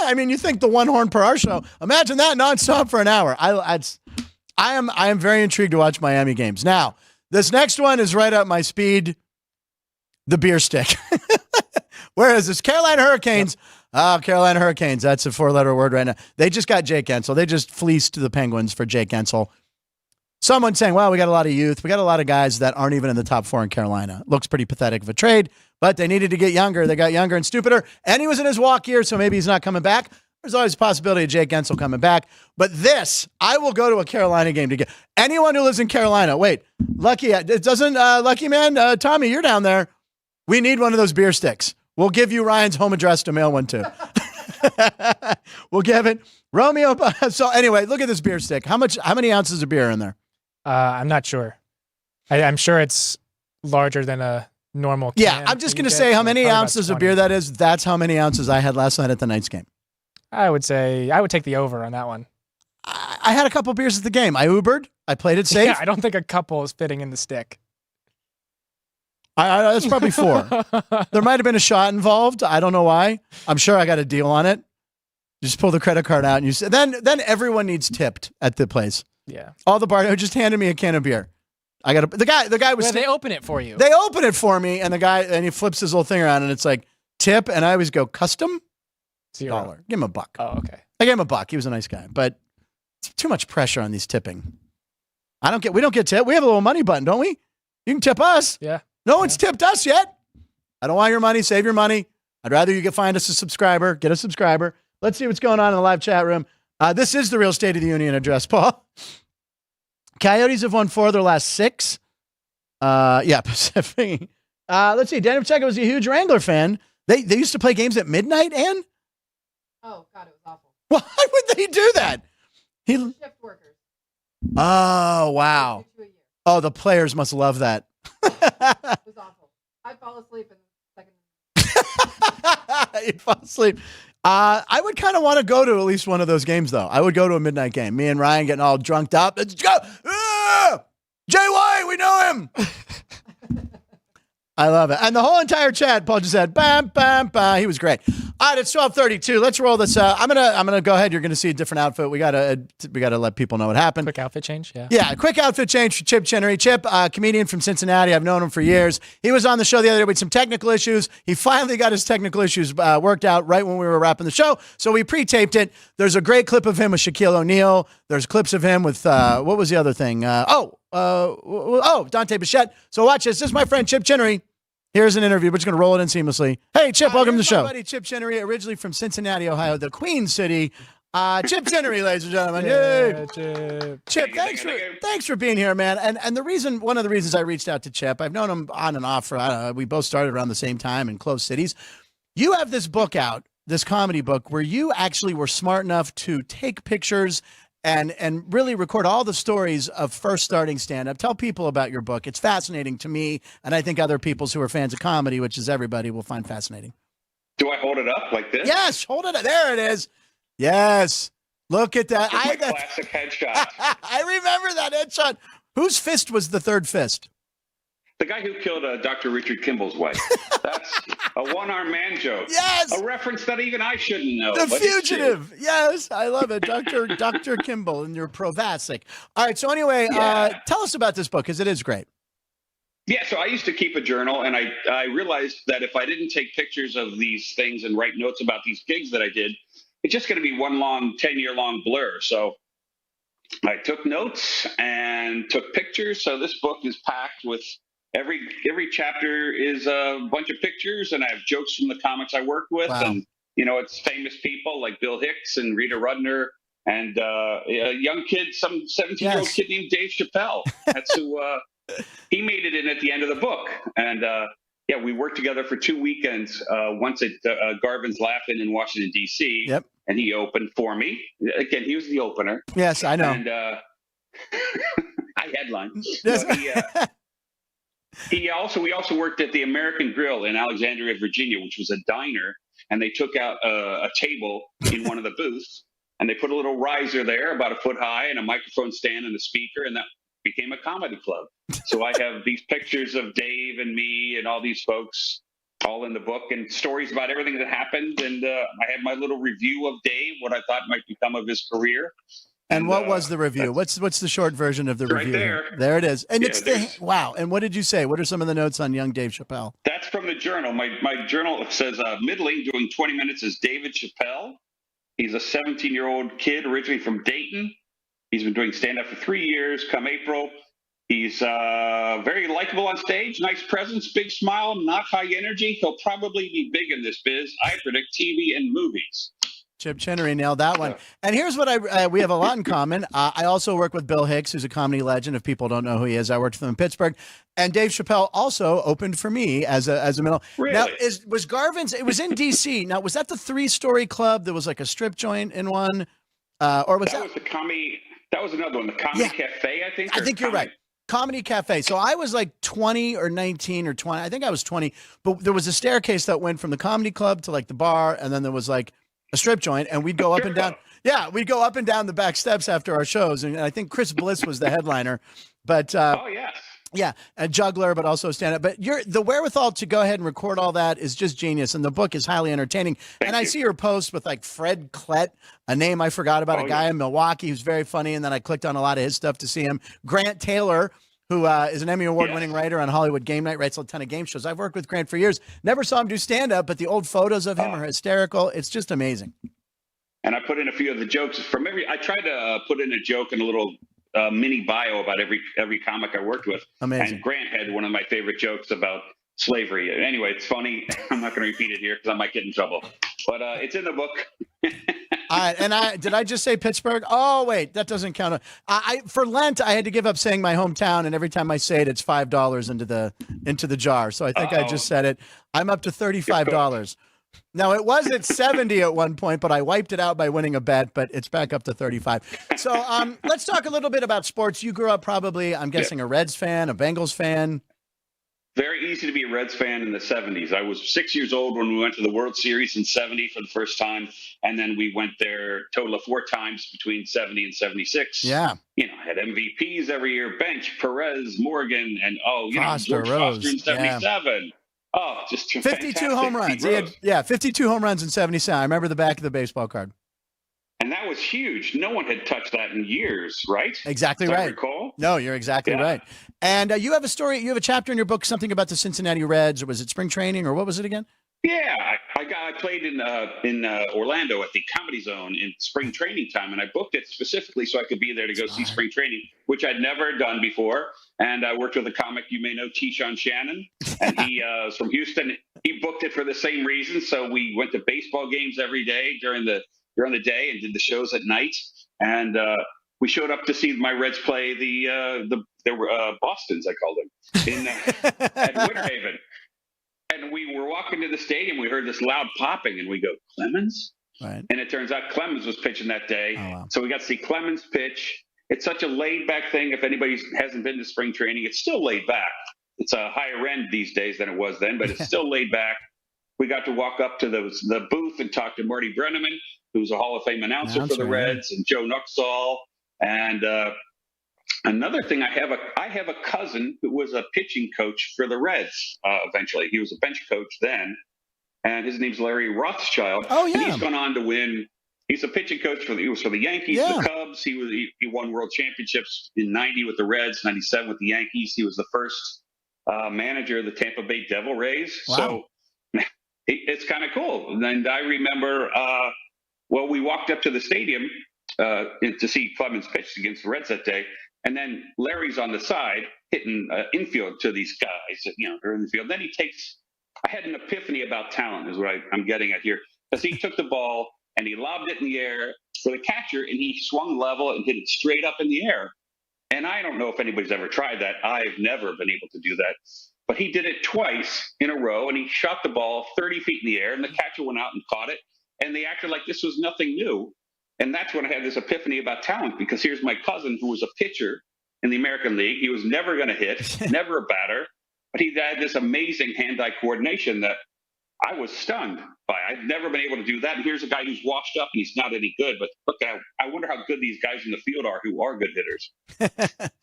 I mean, you think the one horn per hour show. Imagine that nonstop for an hour. I am very intrigued to watch Miami games. Now, this next one is right up my speed. The beer stick. Where is this? Carolina Hurricanes. Oh, Carolina Hurricanes. That's a 4-letter word right now. They just got Jake Ensel. They just fleeced the Penguins for Jake Ensel. Someone saying, well, we got a lot of youth. We got a lot of guys that aren't even in the top 4 in Carolina. Looks pretty pathetic of a trade, but they needed to get younger. They got younger and stupider, and he was in his walk year, so maybe he's not coming back. There's always a possibility of Jake Gensel coming back. But this, I will go to a Carolina game to get anyone who lives in Carolina. Wait, Lucky, it doesn't, Lucky man, Tommy, you're down there. We need one of those beer sticks. We'll give you Ryan's home address to mail one to. We'll give it. Romeo. So anyway, look at this beer stick. How many ounces of beer are in there? I'm not sure. I'm sure it's larger than a normal can. Yeah, I'm just going to say how many ounces of beer that is. That's how many ounces I had last night at the Knights game. I would say I would take the over on that one. I had a couple beers at the game. I Ubered. I played it safe. Yeah, I don't think a couple is fitting in the stick. That's probably 4. There might have been a shot involved. I don't know why. I'm sure I got a deal on it. You just pull the credit card out and you say, then everyone needs tipped at the place. Yeah. All the bar just handed me a can of beer. I got the guy was. Well, they open it for you. They open it for me, and he flips his little thing around, and it's like tip, and I always go custom $1. Give him $1. Oh, okay. I gave him $1. He was a nice guy, but it's too much pressure on these tipping. We don't get tip. We have a little money button, don't we? You can tip us. Yeah. No one's tipped us yet. I don't want your money. Save your money. I'd rather you find us a subscriber. Get a subscriber. Let's see what's going on in the live chat room. This is the real State of the Union address, Paul. Coyotes have won 4 of their last 6. Yeah, Pacific. Let's see. Daniel Pacheco was a huge Wrangler fan. They used to play games at midnight, Ann? Oh, God, it was awful. Why would they do that? Shift workers. Oh, wow. Oh, the players must love that. It was awful. I'd fall asleep in the second. You'd fall asleep. I would kind of want to go to at least one of those games, though. I would go to a midnight game. Me and Ryan getting all drunked up. Let's go. Jay White, we know him. I love it. And the whole entire chat, Paul just said, bam, bam, bam. He was great. All right, it's 12:32. Let's roll this. I'm gonna go ahead. You're gonna see a different outfit. We gotta let people know what happened. Quick outfit change. Yeah. Yeah, quick outfit change for Chip Chinery. Chip, comedian from Cincinnati. I've known him for years. He was on the show the other day with some technical issues. He finally got his technical issues worked out right when we were wrapping the show. So we pre-taped it. There's a great clip of him with Shaquille O'Neal. There's clips of him with what was the other thing? Dante Bichette. So watch this. This is my friend Chip Chinery. Here's an interview. We're just going to roll it in seamlessly. Hey, Chip, welcome to the show. My buddy Chip Chinery, originally from Cincinnati, Ohio, the Queen City. Chip Chinery, ladies and gentlemen. Yeah, Chip, thanks for being here, man. And one of the reasons I reached out to Chip, I've known him on and off for, we both started around the same time in close cities. You have this book out, this comedy book, where you actually were smart enough to take pictures and really record all the stories of first starting stand-up. Tell people about your book. It's fascinating to me, and I think other people who are fans of comedy, which is everybody, will find fascinating. Do I hold it up like this? Yes, hold it up. There it is. Yes. Look at that. Classic headshot. I remember that headshot. Whose fist was the third fist? The guy who killed Dr. Richard Kimball's wife. That's a one-armed man joke. Yes. A reference that even I shouldn't know. The Fugitive. Yes, I love it. Dr. Kimball and your Provasic. All right, so anyway, tell us about this book, because it is great. Yeah, so I used to keep a journal, and I realized that if I didn't take pictures of these things and write notes about these gigs that I did, it's just going to be one long 10-year-long blur. So I took notes and took pictures. So this book is packed with every chapter is a bunch of pictures, and I have jokes from the comics I worked with. Wow. And, it's famous people like Bill Hicks and Rita Rudner and a young kid, some 17-year-old kid named Dave Chappelle. That's who he made it in at the end of the book. And we worked together for 2 weekends, once at Garvin's Laugh-In in Washington, D.C. Yep. And he opened for me. Again, he was the opener. Yes, I know. And I headlined. Yes. We also worked at the American Grill in Alexandria, Virginia, which was a diner, and they took out a table in one of the booths, and they put a little riser there about a foot high and a microphone stand and a speaker, and that became a comedy club. So I have these pictures of Dave and me and all these folks all in the book, and stories about everything that happened. And I had my little review of Dave, what I thought might become of his career. And what was the review? What's the short version of the review? Right there. There it is. And wow. And what did you say? What are some of the notes on young Dave Chappelle? That's from the journal. My journal says middling, doing 20 minutes is David Chappelle. He's a 17-year-old kid originally from Dayton. He's been doing stand-up for 3 years. Come April, he's very likable on stage, nice presence, big smile, not high energy. He'll probably be big in this biz. I predict TV and movies. Chip Chinery nailed that one. And here's what we have a lot in common. I also work with Bill Hicks, who's a comedy legend. If people don't know who he is, I worked with him in Pittsburgh. And Dave Chappelle also opened for me as a middle. Really? Now, was Garvin's? It was in D.C. Now, was that the 3-story club? There was like a strip joint in one, or was that? Was the comedy? That was another one, the Comedy Cafe, I think. I think you're right. Comedy Cafe. So I was like 20 or 19 or 20. I think I was 20. But there was a staircase that went from the comedy club to like the bar, and then there was like a strip joint, and we'd go up and down. Yeah, we'd go up and down the back steps after our shows, and I think Chris Bliss was the headliner. But oh yes, yeah, a juggler, but also stand up. But the wherewithal to go ahead and record all that is just genius, and the book is highly entertaining. Thank you. I see your post with like Fred Klett, a name I forgot about, a guy in Milwaukee who's very funny, and then I clicked on a lot of his stuff to see him. Grant Taylor, who is an Emmy Award-winning writer on Hollywood Game Night, writes a ton of game shows. I've worked with Grant for years. Never saw him do stand-up, but the old photos of him are hysterical. It's just amazing. And I put in a few of the jokes from every. I tried to put in a joke in a little mini bio about every comic I worked with. Amazing. And Grant had one of my favorite jokes about slavery. Anyway, it's funny. I'm not going to repeat it here because I might get in trouble. But it's in the book. All right, and did I just say Pittsburgh? Oh wait, that doesn't count. For Lent I had to give up saying my hometown, and every time I say it, it's $5 into the jar. So I think I just said it. I'm up to $35. Now it was at 70 at one point, but I wiped it out by winning a bet. But it's back up to 35. So let's talk a little bit about sports. You grew up probably, I'm guessing, a Reds fan, a Bengals fan. Very easy to be a Reds fan in the 70s. I was 6 years old when we went to the World Series in 70 for the first time. And then we went there a total of 4 times between 70 and 76. Yeah. You know, I had MVPs every year, Bench, Perez, Morgan, and Foster, George Rose. Foster in 77. Yeah. Oh, just 52 home runs. He had, 52 home runs in 77. I remember the back of the baseball card. And that was huge. No one had touched that in years, right? Exactly right. Recall? No, you're exactly right. And you have a story, you have a chapter in your book, something about the Cincinnati Reds, or was it spring training, or what was it again? Yeah, I played in Orlando at the Comedy Zone in spring training time, and I booked it specifically so I could be there to go see spring training, which I'd never done before. And I worked with a comic you may know, Keyshawn Shannon, and he is from Houston. He booked it for the same reason. So we went to baseball games every day during the day and did the shows at night. And we showed up to see my Reds play there were Bostons, I called them, at Winter Haven. And we were walking to the stadium. We heard this loud popping, and we go, Clemens? Right. And it turns out Clemens was pitching that day. Oh, wow. So we got to see Clemens pitch. It's such a laid-back thing. If anybody hasn't been to spring training, it's still laid back. It's a higher end these days than it was then, but it's still laid back. We got to walk up to the booth and talk to Marty Brenneman, who's a Hall of Fame announcer for the Reds, and Joe Nuxall. And another thing, I have a cousin who was a pitching coach for the Reds. Eventually, he was a bench coach then, and his name's Larry Rothschild. Oh yeah, and he's gone on to win. He's a pitching coach for the Yankees, the Cubs. He won world championships in '90 with the Reds, '97 with the Yankees. He was the first manager of the Tampa Bay Devil Rays. Wow. So it's kind of cool. And I remember, we walked up to the stadium to see Clemens pitch against the Reds that day. And then Larry's on the side hitting infield to these guys, they're in the field. Then I had an epiphany about talent is what I'm getting at here. Because he took the ball and he lobbed it in the air for the catcher, and he swung level and hit it straight up in the air. And I don't know if anybody's ever tried that. I've never been able to do that. But he did it twice in a row, and he shot the ball 30 feet in the air, and the catcher went out and caught it. And they acted like this was nothing new. And that's when I had this epiphany about talent, because here's my cousin who was a pitcher in the American League. He was never going to hit, never a batter, but he had this amazing hand-eye coordination that I was stunned by. I've never been able to do that. And here's a guy who's washed up and he's not any good. But look, I wonder how good these guys in the field are who are good hitters.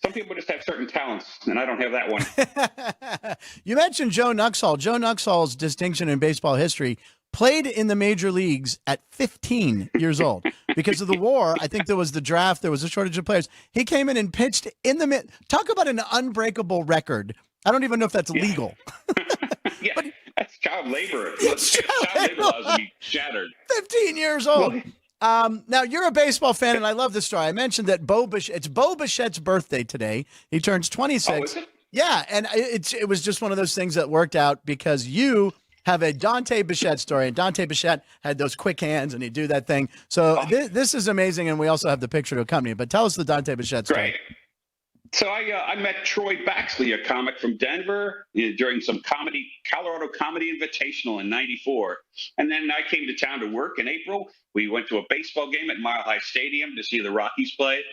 Some people just have certain talents, and I don't have that one. You mentioned Joe Nuxall. Joe Nuxall's distinction in baseball history: played in the major leagues at 15 years old. Because of the war, I think there was the draft, there was a shortage of players. He came in and pitched in the talk about an unbreakable record. I don't even know if that's legal. Yeah, but that's child labor. Child labor laws to be shattered. 15 years old. Now, you're a baseball fan, and I love this story. I mentioned that it's Bo Bichette's birthday today. He turns 26. Oh, is it? Yeah, and it was just one of those things that worked out because you have a Dante Bichette story, and Dante Bichette had those quick hands, and he'd do that thing. So this is amazing, and we also have the picture to accompany it. But tell us the Dante Bichette story. Great. So I met Troy Baxley, a comic from Denver, during some Colorado Comedy Invitational in '94. And then I came to town to work in April. We went to a baseball game at Mile High Stadium to see the Rockies play.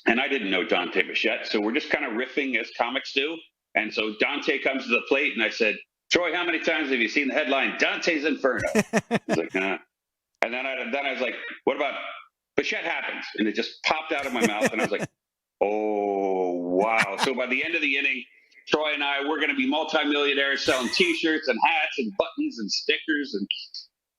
And I didn't know Dante Bichette, so we're just kind of riffing as comics do. And so Dante comes to the plate, and I said, Troy, how many times have you seen the headline, Dante's Inferno? He's like, huh. And then I was like, what about Bichette Happens? And it just popped out of my mouth, and I was like, oh, wow. So by the end of the inning, Troy and I, we're going to be multimillionaires selling T-shirts and hats and buttons and stickers. And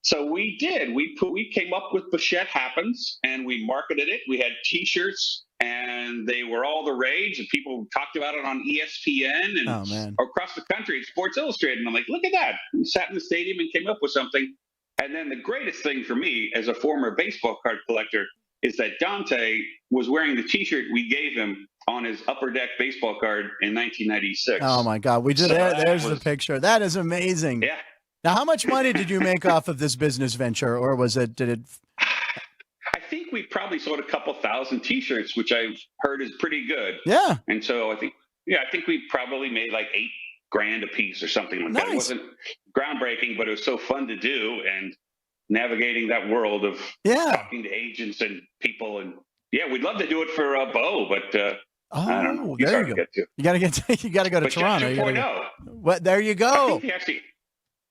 so we did. We came up with Bichette Happens, and we marketed it. We had T-shirts, and they were all the rage, and people talked about it on ESPN and across the country at Sports Illustrated. And I'm like, look at that. We sat in the stadium and came up with something. And then the greatest thing for me as a former baseball card collector is that Dante was wearing the T-shirt we gave him on his Upper Deck baseball card in 1996. Oh, my God. There's the picture. That is amazing. Yeah. Now, how much money did you make off of this business venture, or did it? I think we probably sold a couple thousand T-shirts, which I've heard is pretty good. Yeah. And so I think we probably made like $8,000 a piece or something like that. It wasn't groundbreaking, but it was so fun to do, and navigating that world of talking to agents and people. And we'd love to do it for Bo, but I don't know. There you go. You got to go to Toronto. 2.0. What? There you go.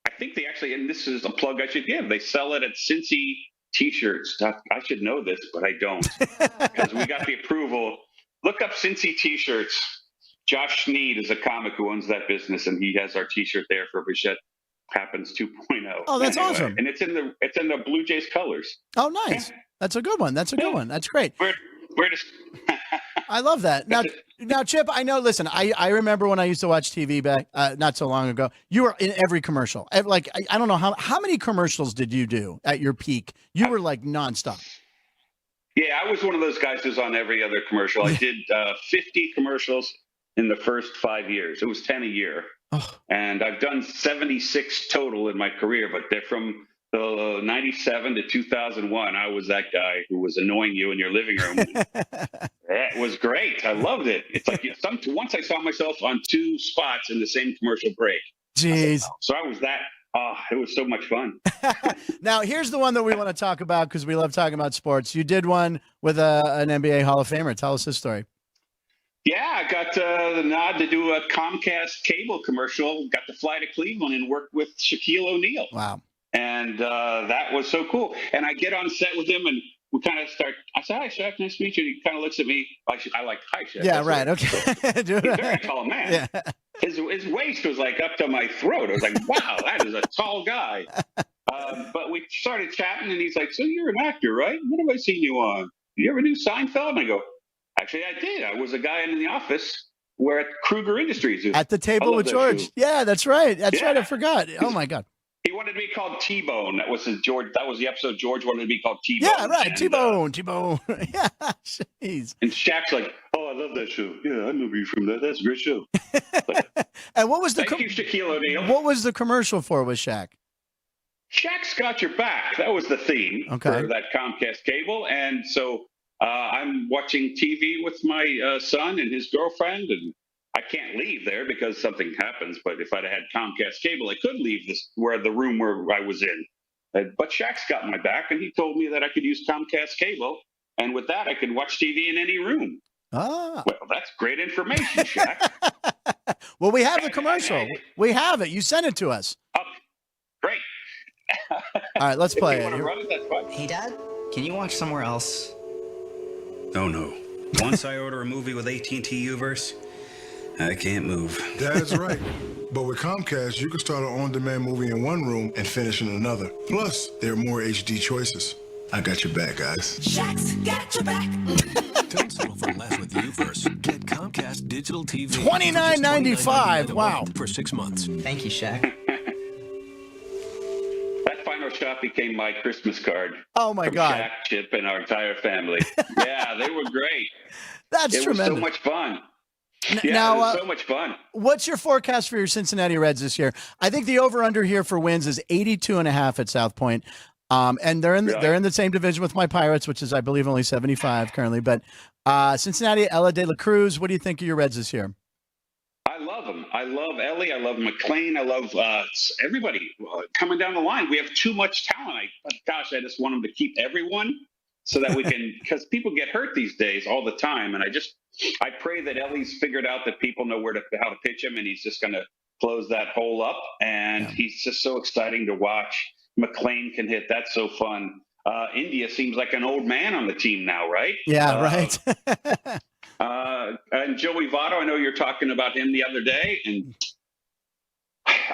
I think they actually, and this is a plug I should give, they sell it at Cincy T-shirts. I should know this, but I don't, because we got the approval. Look up Cincy T-shirts. Josh Sneed is a comic who owns that business, and he has our T-shirt there for Bichette Happens 2.0. Oh, that's awesome. And it's in the Blue Jays colors. Oh, nice. That's a good one. That's great. We're just I love that. Now, Chip, I know, listen, I remember when I used to watch TV back not so long ago, you were in every commercial. Like, I don't know, how many commercials did you do at your peak? You were like nonstop. Yeah, I was one of those guys who's on every other commercial. I did 50 commercials in the first 5 years. It was 10 a year. Oh. And I've done 76 total in my career, but they're from 97 to 2001. I was that guy who was annoying you in your living room. It was great. I loved it. It's like once I saw myself on 2 spots in the same commercial break. Jeez. So I was that. Oh, it was so much fun. Now, here's the one that we want to talk about because we love talking about sports. You did one with an NBA Hall of Famer. Tell us his story. Yeah, I got the nod to do a Comcast cable commercial. Got to fly to Cleveland and work with Shaquille O'Neal. Wow. And that was so cool. And I get on set with him, and we kind of start. I said, "Hi, Shaq, nice to meet you." And he kind of looks at me. I like, "Hi, Shaq." Yeah, right. Okay. He's a very tall man. Yeah. His waist was like up to my throat. I was like, "Wow, that is a tall guy." But we started chatting, and he's like, "So you're an actor, right? What have I seen you on? You ever do Seinfeld?" And I go, "Actually, I did. I was a guy in the office. We're at Kruger Industries." At the table with George. Show. Yeah, that's right. That's right. I forgot. Oh my God. He wanted to be called T-Bone. That was the episode George wanted to be called T-Bone. Yeah, right. And, T-Bone. Yeah, jeez. And Shaq's like, "Oh, I love that show. Yeah, I remember you from that. That's a great show." And what was Thank you, Shaquille O'Neal. What was the commercial for with Shaq? Shaq's Got Your Back. That was the theme for that Comcast cable. And so I'm watching TV with my son and his girlfriend, and I can't leave there because something happens. But if I'd had Comcast cable, I could leave the room where I was in. But Shaq's got my back, and he told me that I could use Comcast cable, and with that, I could watch TV in any room. Ah. Well, that's great information, Shaq. Well, we have the commercial. We have it. You sent it to us. Oh, great. All right, let's play it. Run it, that's fine. Hey, Dad, can you watch somewhere else? Oh, no. Once I order a movie with AT&T Uverse, I can't move. That's right. But with Comcast, you can start an on-demand movie in one room and finish in another. Plus, there are more HD choices. I got your back, guys. Shaq's got your back. Don't settle for less with Uverse. Get Comcast Digital TV. $29.95. Wow. For 6 months. Thank you, Shaq. That final shot became my Christmas card. Oh my God! Shaq, Chip, and our entire family. Yeah, they were great. That's tremendous. It was so much fun. Yeah, now, it was so much fun. What's your forecast for your Cincinnati Reds this year? I think the over/under here for wins is 82.5 at South Point, and they're in the same division with my Pirates, which is I believe only 75 currently. But Cincinnati, Ella De La Cruz. What do you think of your Reds this year? I love them. I love Ellie. I love McLean. I love everybody coming down the line. We have too much talent. I just want them to keep everyone so that we can, because people get hurt these days all the time. And I pray that Ellie's figured out that people know how to pitch him, and he's just going to close that hole up. And he's just so exciting to watch. McLean can hit. That's so fun. India seems like an old man on the team now, right? Yeah, right. And Joey Votto, I know you're talking about him the other day, and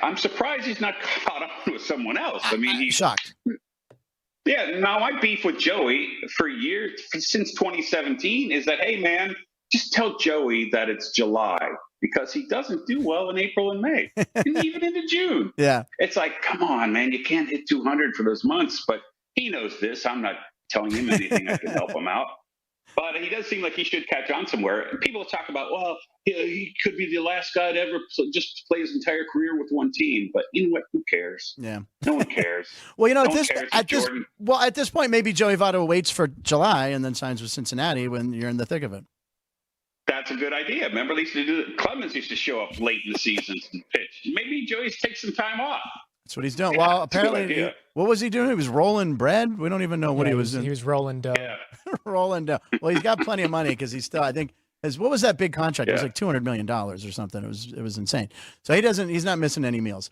I'm surprised he's not caught up with someone else. I mean, he's shocked. Yeah, now my beef with Joey for years, since 2017, is that, hey, man, just tell Joey that it's July, because he doesn't do well in April and May, and even into June. Yeah. It's like, come on, man, you can't hit 200 for those months, but he knows this. I'm not telling him anything I can help him out. But he does seem like he should catch on somewhere. And people talk about, well, he could be the last guy to ever just play his entire career with one team. But you know what? Who cares? Yeah. No one cares. Well, at this point, maybe Joey Votto waits for July and then signs with Cincinnati when you're in the thick of it. That's a good idea. Remember, they used to do Clemens used to show up late in the seasons and pitch. Maybe Joey's take some time off. That's what he's doing. Yeah, well, apparently, what was he doing? He was rolling bread. We don't even know what he was doing. He was rolling dough. Yeah. Rolling dough. Well, he's got plenty of money because he's still, I think, what was that big contract? It was like $200 million or something. It was insane. So he's not missing any meals.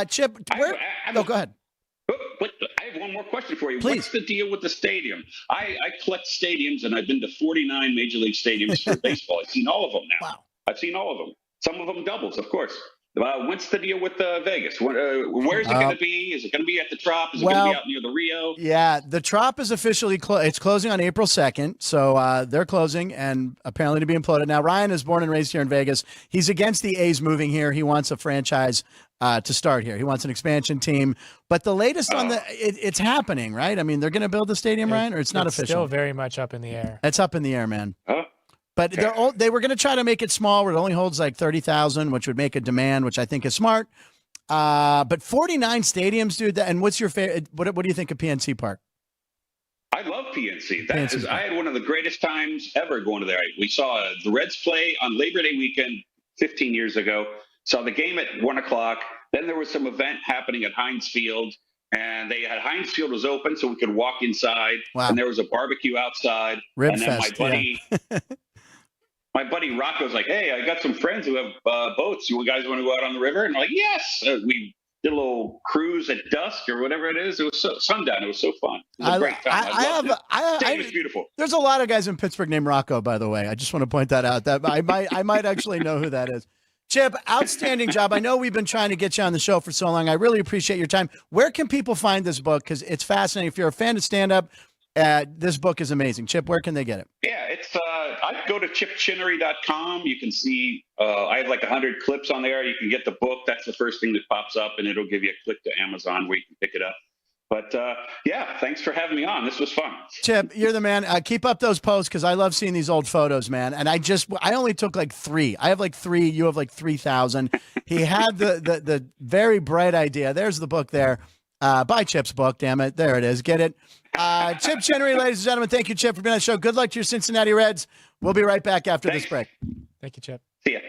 Chip, go ahead. But I have one more question for you. Please. What's the deal with the stadium? I collect stadiums, and I've been to 49 major league stadiums for baseball. I've seen all of them now. Wow. I've seen all of them. Some of them doubles, of course. What's the deal with Vegas? Where is it going to be? Is it going to be at the Trop? Is it going to be out near the Rio? Yeah, the Trop is officially it's closing on April 2nd. So they're closing and apparently to be imploded. Now, Ryan is born and raised here in Vegas. He's against the A's moving here. He wants a franchise to start here. He wants an expansion team. But the latest on it's happening, right? I mean, they're going to build the stadium, Ryan, or it's not official? It's still very much up in the air. It's up in the air, man. Huh? But they were going to try to make it small where it only holds like 30,000, which would make a demand, which I think is smart. But 49 stadiums, dude. And what's your favorite? What do you think of PNC Park? I love PNC. I had one of the greatest times ever going to there. We saw the Reds play on Labor Day weekend 15 years ago. Saw the game at 1:00. Then there was some event happening at Heinz Field. And Heinz Field was open so we could walk inside. Wow. And there was a barbecue outside. Rib and then fest, my buddy Rocco's like, hey, I got some friends who have boats. You guys want to go out on the river? And I'm like, yes. We did a little cruise at dusk or whatever it is. It was sundown. It was so fun. It was a great time. It was beautiful. There's a lot of guys in Pittsburgh named Rocco, by the way. I just want to point that out. That I might actually know who that is. Chip, outstanding job. I know we've been trying to get you on the show for so long. I really appreciate your time. Where can people find this book? Because it's fascinating. If you're a fan of stand-up, this book is amazing. Chip, where can they get it? Yeah, it's I go to chipchinery.com. You can see I have like 100 clips on there. You can get the book. That's the first thing that pops up, and it'll give you a click to Amazon where you can pick it up. But yeah, thanks for having me on. This was fun. Chip, you're the man. Keep up those posts because I love seeing these old photos, man. And I only took like 3. I have like 3. You have like 3,000. He had the very bright idea. There's the book there. Buy Chip's book, damn it. There it is. Get it. Chip Chinery, ladies and gentlemen. Thank you, Chip, for being on the show. Good luck to your Cincinnati Reds. We'll be right back after this break. Thank you, Chip. See ya.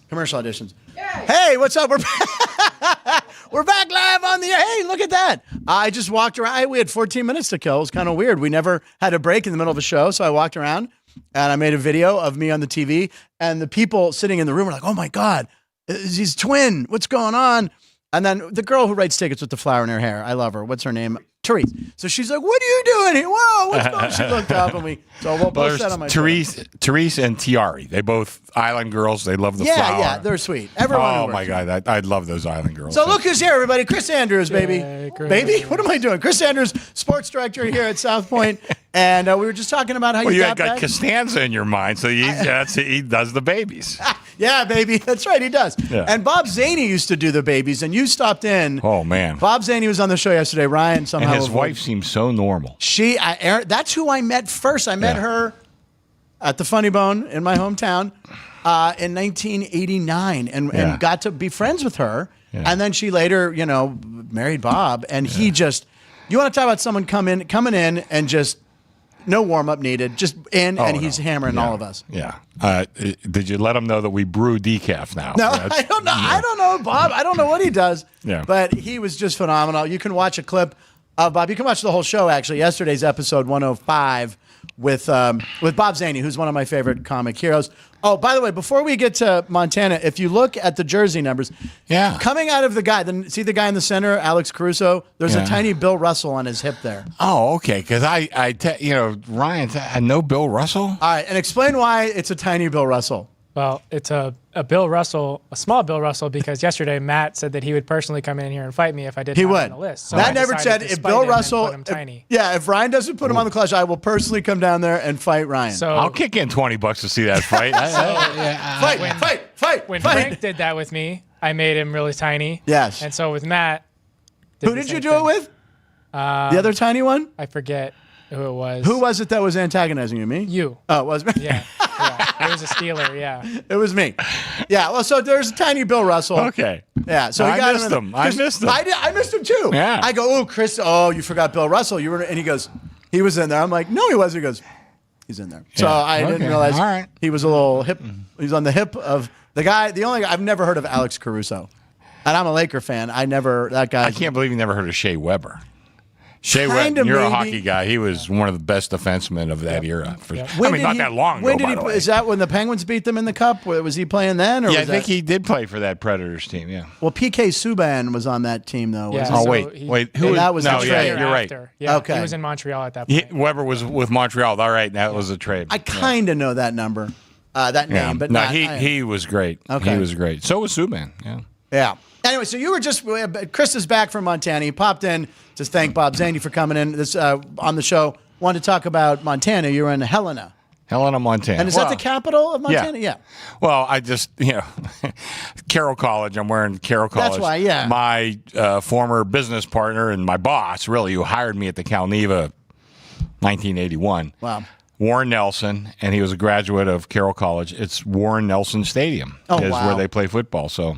Commercial auditions. Yay. Hey, what's up? We're back live on the air. Hey, look at that. I just walked around. We had 14 minutes to kill. It was kind of weird. We never had a break in the middle of a show, so I walked around and I made a video of me on the TV, and the people sitting in the room were like, oh, my God, he's twin. What's going on? And then the girl who writes tickets with the flower in her hair, I love her. What's her name? Therese. So she's like, what are you doing here? Whoa, what's going on? She looked up and we'll post that on my Therese and Tiari. They both island girls. They love the flower. Yeah, they're sweet. Everyone. Oh my God, I love those island girls. So look who's here, everybody. Chris Andrews, baby. Baby? What am I doing? Chris Andrews, sports director here at South Point. And we were just talking about how you got back. Costanza in your mind, so he does the babies. Yeah, baby. That's right. He does. Yeah. And Bob Zaney used to do the babies, and you stopped in. Oh, man. Bob Zaney was on the show yesterday. Ryan somehow. And his wife seems so normal. That's who I met first. I met her at the Funny Bone in my hometown in 1989 and got to be friends with her. Yeah. And then she later, married Bob. And he just, you want to talk about someone coming in and just no warm-up needed, just in, and he's hammering all of us. Yeah. Did you let him know that we brew decaf now? No, I don't know. I don't know, Bob. I don't know what he does. Yeah. But he was just phenomenal. You can watch a clip of Bob. You can watch the whole show, actually. Yesterday's episode 105 with Bob Zaney, who's one of my favorite comic heroes. Oh, by the way, before we get to Montana, if you look at the jersey numbers, coming out of the guy, see the guy in the center, Alex Caruso? There's a tiny Bill Russell on his hip there. Oh, okay. Because Ryan, no Bill Russell? All right, and explain why it's a tiny Bill Russell. Well, it's a Bill Russell, a small Bill Russell, because yesterday Matt said that he would personally come in here and fight me if I didn't have him on the list. So Matt never said if Bill Russell, if Ryan doesn't put him on the clutch, I will personally come down there and fight Ryan. So I'll kick in $20 to see that fight. Fight. When Frank did that with me, I made him really tiny. Yes. And so with Matt, who did you do it with? The other tiny one? I forget who it was. Who was it that was antagonizing you? Me? You. Oh, it was me? Yeah. It was a Steeler, yeah. It was me. Yeah, well, so there's a tiny Bill Russell. Okay. Yeah, so I missed him. I missed him too. Yeah. I go, Chris, you forgot Bill Russell. And he goes, he was in there. I'm like, no, he wasn't. He goes, he's in there. Yeah. So I didn't realize he was a little hip. He's on the hip of the guy. I've never heard of Alex Caruso. And I'm a Laker fan. I can't believe you never heard of Shea Weber. Shea Weber, you're a hockey guy. He was one of the best defensemen of that era. Not that long ago, by the way. Is that when the Penguins beat them in the Cup? Was he playing then? Or I think he did play for that Predators team, yeah. Well, PK Subban was on that team, though. Yeah, wait. Who that was the trade. You're right. Yeah, okay. He was in Montreal at that point. Weber was with Montreal. All right, that was a trade. I kind of know that number, that name. But he was great. Okay. He was great. So was Subban, yeah. Yeah. Anyway, so you were Chris is back from Montana. He popped in to thank Bob Zaney for coming in on the show. Wanted to talk about Montana. You were in Helena, Montana. And is that the capital of Montana? Yeah. Well, I just, Carroll College. I'm wearing Carroll College. That's why, yeah. My former business partner and my boss, really, who hired me at the Calneva 1981. Wow. Warren Nelson, and he was a graduate of Carroll College. It's Warren Nelson Stadium where they play football. So,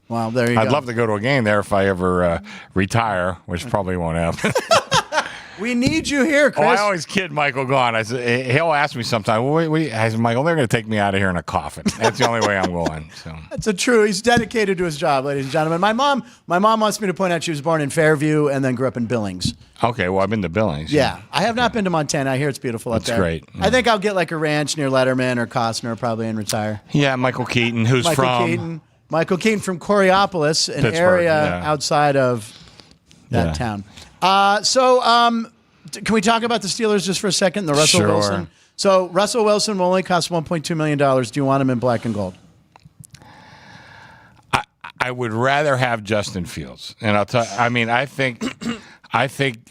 Wow, there you go. I'd love to go to a game there if I ever retire, which probably won't happen. We need you here, Chris. I always kid Michael Gahn. I said he'll ask me sometime. I said, Michael, they're going to take me out of here in a coffin. That's the only way I'm going. So that's true. He's dedicated to his job, ladies and gentlemen. My mom wants me to point out she was born in Fairview and then grew up in Billings. Okay, well, I've been to Billings. Yeah, I have not been to Montana. I hear it's beautiful up there. That's great. I think I'll get like a ranch near Letterman or Costner probably and retire. Yeah, Michael Keaton, Michael Keaton from Coriopolis, an area outside of that town. Can we talk about the Steelers just for a second? The Russell Wilson. So Russell Wilson will only cost $1.2 million. Do you want him in black and gold? I would rather have Justin Fields, and I'll tell. I mean, I think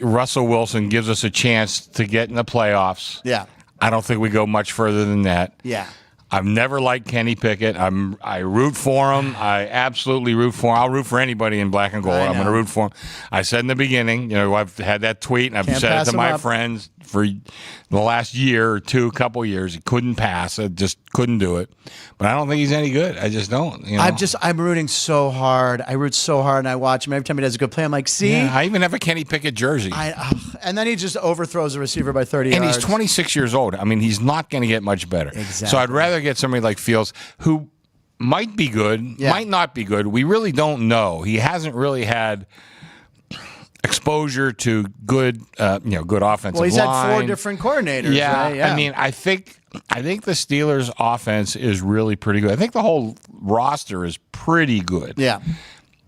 Russell Wilson gives us a chance to get in the playoffs. Yeah. I don't think we go much further than that. Yeah. I've never liked Kenny Pickett. I root for him. I absolutely root for him. I'll root for anybody in black and gold. I'm going to root for him. I said in the beginning, I've had that tweet, and I've said it to my friends for the last year or two, couple years. He couldn't pass. I just couldn't do it. But I don't think he's any good. I just don't. I'm rooting so hard. I root so hard, and I watch him every time he does a good play. I'm like, see? Yeah, I even have a Kenny Pickett jersey. And then he just overthrows a receiver by 30 yards. And he's 26 years old. I mean, he's not going to get much better. Exactly. So I'd rather get somebody like Fields who might be good, might not be good. We really don't know. He hasn't really had exposure to good, good offensive line. Well, he's had 4 different coordinators. Yeah, right? Yeah. I mean, I think the Steelers' offense is really pretty good. I think the whole roster is pretty good. Yeah,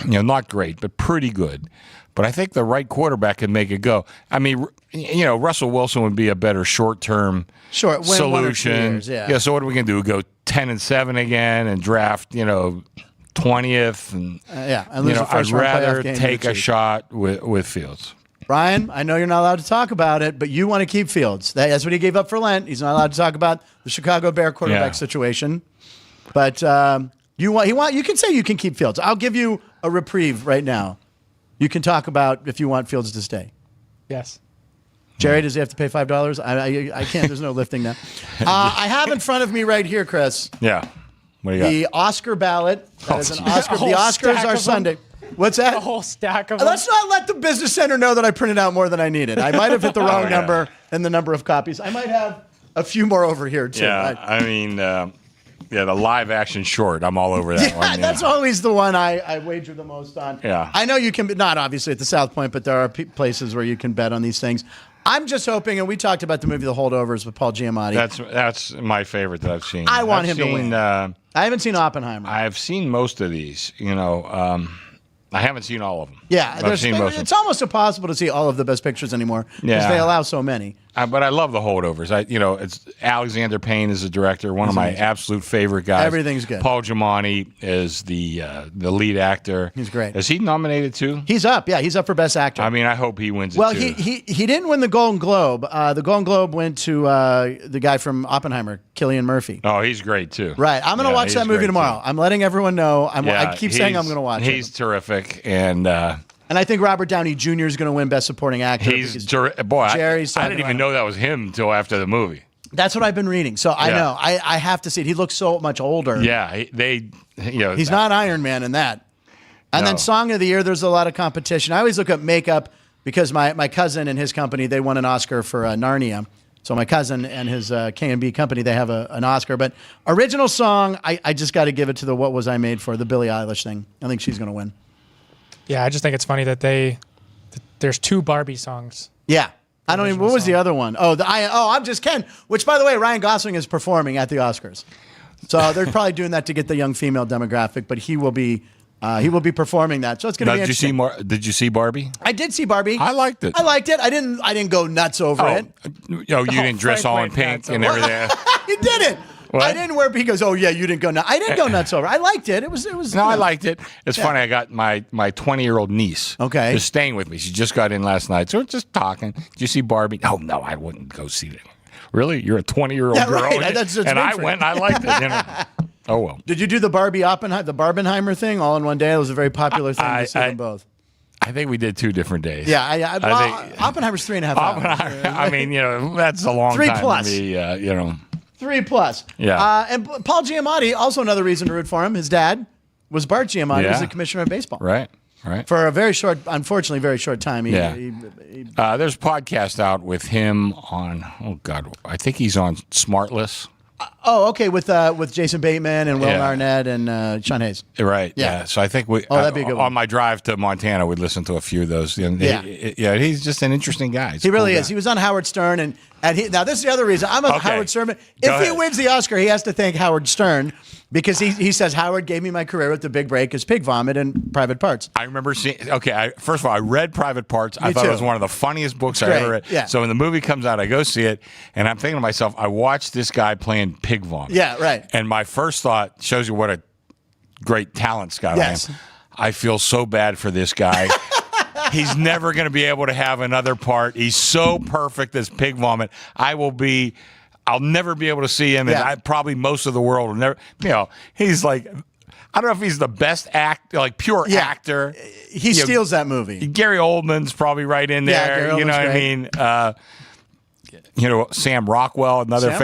not great, but pretty good. But I think the right quarterback can make it go. I mean, Russell Wilson would be a better short-term solution. 1 or 2 years, yeah. So what are we going to do? Go 10-7 again and draft, 20th, and and lose the first I'd round playoff rather game take a shot with Fields. Brian, I know you're not allowed to talk about it, but you want to keep Fields. That's what he gave up for Lent. He's not allowed to talk about the Chicago Bear quarterback situation. But you can say you can keep Fields. I'll give you a reprieve right now. You can talk about if you want Fields to stay. Yes. Jerry, does he have to pay $5? I can't. There's no lifting that. I have in front of me right here, Chris. Yeah. What do you got? The Oscar ballot. That is an Oscar. The Oscars are Sunday. What's that? A whole stack of them. Let's not let the business center know that I printed out more than I needed. I might have hit the wrong number and the number of copies. I might have a few more over here, too. Yeah, I mean, the live action short. I'm all over that one. Yeah. That's always the one I wager the most on. Yeah. I know you can, not obviously at the South Point, but there are places where you can bet on these things. I'm just hoping, and we talked about the movie The Holdovers with Paul Giamatti. That's my favorite that I've seen. I want him to win. I haven't seen Oppenheimer. I've seen most of these. I haven't seen all of them. Yeah, I've seen most it's almost impossible to see all of the best pictures anymore because they allow so many. But I love The Holdovers. It's Alexander Payne is the director, one of my absolute favorite guys. Everything's good. Paul Giamatti is the lead actor. He's great. Is he nominated too? He's up. Yeah, he's up for Best Actor. I mean, I hope he wins it well, too. he didn't win the Golden Globe. The Golden Globe went to the guy from Oppenheimer, Cillian Murphy. Oh, he's great too. Right. I'm going to watch that movie tomorrow. Too. I'm letting everyone know. I keep saying I'm going to watch it. He's terrific. And I think Robert Downey Jr. is going to win Best Supporting Actor. Jerry's I didn't even know that was him until after the movie. That's what I've been reading. So I know. I have to see it. He looks so much older. Yeah, he's not Iron Man in that. And then Song of the Year, there's a lot of competition. I always look at makeup because my cousin and his company, they won an Oscar for Narnia. So my cousin and his K&B company, they have an Oscar. But original song, I just got to give it to the What Was I Made For, the Billie Eilish thing. I think she's going to win. Yeah, I just think it's funny that there's 2 Barbie songs. Yeah. I don't even. What was the other one? I'm Just Ken, which, by the way, Ryan Gosling is performing at the Oscars. So they're probably doing that to get the young female demographic, but he will be performing that. So it's going to be interesting. Did you see Barbie? I did see Barbie. I liked it. I didn't go nuts over it. You didn't dress all in pink and everything. You didn't. What? I didn't wear. He goes, "Oh yeah, you didn't go nuts." I didn't go nuts over. I liked it. It was. No, I liked it. It's funny. I got my 20-year-old niece. Okay. Just staying with me. She just got in last night, so we're just talking. Did you see Barbie? Oh no, I wouldn't go see it. Really? You're a 20-year-old girl, right. and I went. And I liked it. Oh well. Did you do the Barbenheimer thing all in one day? It was a very popular thing to see them both. I think we did 2 different days. Yeah, I think Oppenheimer's 3.5 hours. I mean, that's a long 3 time plus. to be, 3+. Yeah. And Paul Giamatti, also another reason to root for him. His dad was Bart Giamatti, who was the commissioner of baseball. Right. For a unfortunately, very short time. There's podcast out with him on, I think he's on Smartless. Okay, with Jason Bateman and Will Arnett and Sean Hayes. Right. Yeah. So I think that'd be a good one. On my drive to Montana, we'd listen to a few of those. And he's just an interesting guy. He really is. He was on Howard Stern, and now this is the other reason. I'm a Howard Stern. If he wins the Oscar, he has to thank Howard Stern because he says Howard gave me my career with the big break as Pig Vomit and Private Parts. I remember seeing. First of all, I read Private Parts. I thought it was one of the funniest books I ever read. Yeah. So when the movie comes out, I go see it, and I'm thinking to myself, I watched this guy playing Pig Vomit. Yeah, right. And my first thought shows you what a great talent Scott I am. I feel so bad for this guy. He's never going to be able to have another part. He's so perfect as Pig Vomit. I'll never be able to see him, and probably most of the world will never. He's like, I don't know if he's the best pure actor. He steals that movie. Gary Oldman's probably right in there. Gary you know what great. I mean? Sam Rockwell, another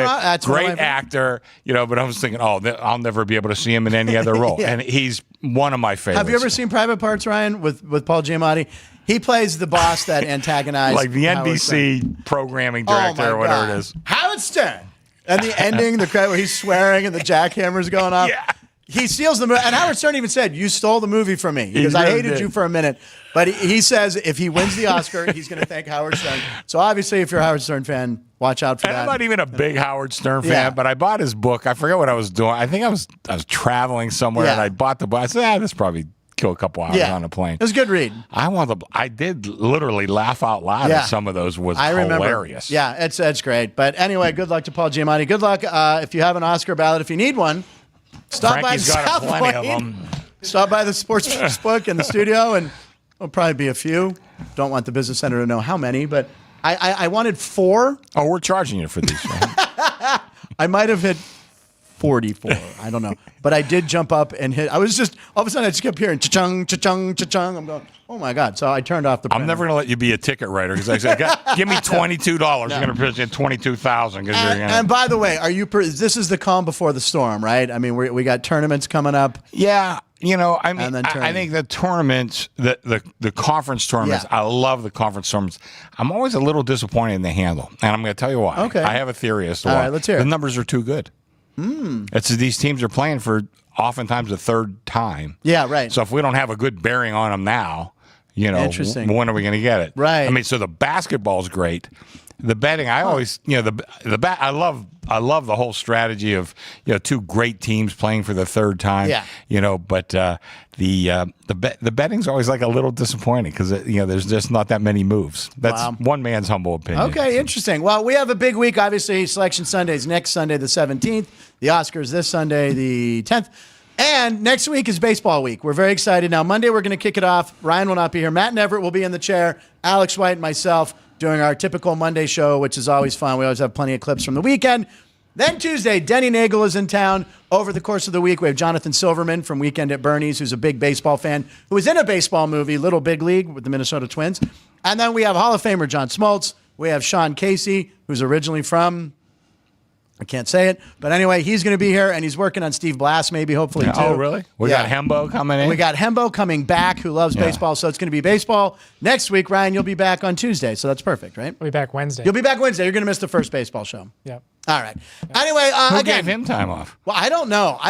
great actor. But I was thinking, I'll never be able to see him in any other role, and he's one of my favorites. Have you ever seen Private Parts, Ryan, with Paul Giamatti? He plays the boss that antagonized like the NBC programming director or whatever it is. Howard Stern. And the ending, the credit where he's swearing and the jackhammer's going off. Yeah. He steals the movie. And Howard Stern even said, "You stole the movie from me." Because I hated you for a minute. But he says if he wins the Oscar, he's going to thank Howard Stern. So obviously, if you're a Howard Stern fan, watch out for that. I'm not even a big Howard Stern fan, but I bought his book. I forget what I was doing. I think I was traveling somewhere and I bought the book. I said, this probably kill a couple hours on a plane. It was a good read. I did literally laugh out loud at some of those. Was hilarious. Yeah, it's great. But anyway, good luck to Paul Giamatti. Good luck if you have an Oscar ballot. If you need one, stop by the South Point. Stop by the Sports Book in the studio and There'll probably be a few. Don't want the business center to know how many, but I wanted 4. Oh, we're charging you for these. Right? I might have hit 44. I don't know. But I did jump up and hit. I was just, all of a sudden, I just kept hearing cha-chung, cha-chung, cha-chung. I'm going, oh my God. So I turned off the printer. I'm never going to let you be a ticket writer because I said, give me $22. No. You're going to present $22,000. And by the way, this is the calm before the storm, right? I mean, we got tournaments coming up. Yeah. I mean, I think the tournaments, the conference tournaments, I love the conference tournaments. I'm always a little disappointed in the handle. And I'm going to tell you why. Okay. I have a theory as to why. All right, let's hear it. The numbers are too good. It's these teams are playing for oftentimes the third time. Yeah, right. So if we don't have a good bearing on them now, Interesting. when are we going to get it? Right. I mean, so the basketball's great. The betting, I always, I love the whole strategy of, two great teams playing for the third time. Yeah. But the betting's always like a little disappointing because there's just not that many moves. That's one man's humble opinion. Okay, interesting. Well, we have a big week. Obviously, Selection Sunday is next Sunday, the 17th. The Oscars this Sunday, the 10th. And next week is baseball week. We're very excited. Now, Monday, we're going to kick it off. Ryan will not be here. Matt and Everett will be in the chair. Alex White and myself doing our typical Monday show, which is always fun. We always have plenty of clips from the weekend. Then Tuesday, Denny Nagel is in town. Over the course of the week, we have Jonathan Silverman from Weekend at Bernie's, who's a big baseball fan, who was in a baseball movie, Little Big League, with the Minnesota Twins. And then we have Hall of Famer John Smoltz. We have Sean Casey, who's originally from, I can't say it, but anyway, he's going to be here, and he's working on Steve Blass, maybe, hopefully, too. Oh, really? We got Hembo coming in? We got Hembo coming back, who loves baseball, so it's going to be baseball. Next week, Ryan, you'll be back on Tuesday, so that's perfect, right? We'll be back Wednesday. You'll be back Wednesday. You're going to miss the first baseball show. Yeah. All right. Anyway, Who again, gave him time off? Well, I don't know.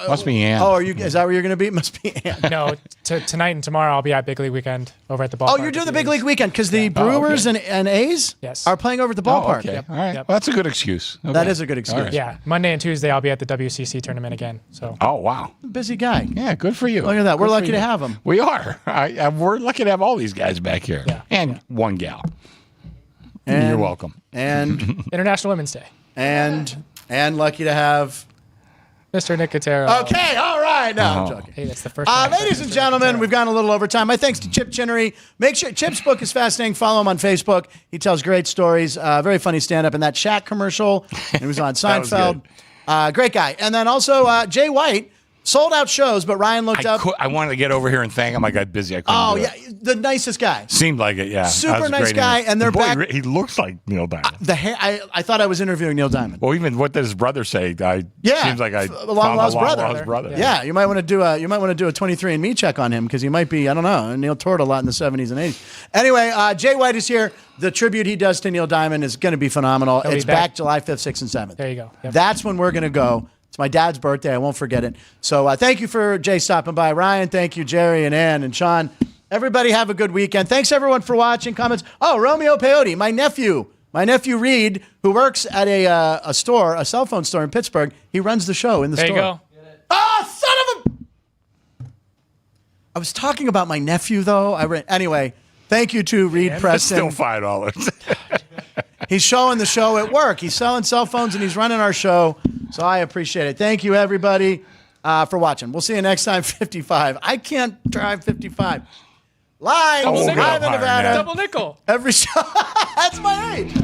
Must be Ann. Oh, is that where you're going to be? Must be Ann. No, tonight and tomorrow I'll be at Big League Weekend over at the ballpark. Oh, you're doing the Big League Weekend because the Brewers and A's are playing over at the ballpark. Okay. All right. Well, that's a good excuse. Okay. That is a good excuse. Right. Yeah. Monday and Tuesday I'll be at the WCC tournament again. So. Oh, wow. Busy guy. Yeah, good for you. Look at that. We're lucky to have him. We are. We're lucky to have all these guys back here. Yeah. And one gal. And you're welcome. And International Women's Day. And lucky to have Mr. Nicotero. Okay, all right. No, I'm joking. Hey, that's the first ladies and gentlemen, we've gone a little over time. My thanks to Chip Chinery. Make sure Chip's book is fascinating. Follow him on Facebook. He tells great stories. Very funny stand-up. And that Shaq commercial, he was on Seinfeld. Great guy. And then also Jay White. Sold out shows, but Ryan looked up. I wanted to get over here and thank him. I got busy. I couldn't do it. The nicest guy. Seemed like it, yeah. Super nice guy, and they're back. He looks like Neil Diamond. The hair. I thought I was interviewing Neil Diamond. Well, even what did his brother say? Seems like I long lost brother. Yeah, you might want to do a 23andMe check on him because he might be, I don't know, Neil toured a lot in the 70s and 80s. Anyway, Jay White is here. The tribute he does to Neil Diamond is going to be phenomenal. It's back July 5th, 6th, and 7th. There you go. Yep. That's when we're going to go. It's my dad's birthday. I won't forget it. So thank you for Jay stopping by. Ryan, thank you, Jerry and Ann and Sean. Everybody have a good weekend. Thanks, everyone, for watching. Comments. Oh, Romeo Peyote, my nephew Reed, who works at a store, a cell phone store in Pittsburgh. He runs the show in the store. There you go. Oh, son of a... I was talking about my nephew, though. Anyway, thank you to Reed Preston. It's still $5. He's showing the show at work. He's selling cell phones, and he's running our show. So I appreciate it. Thank you, everybody, for watching. We'll see you next time, 55. I can't drive 55. Live in Nevada. Double nickel. Every show. That's my age.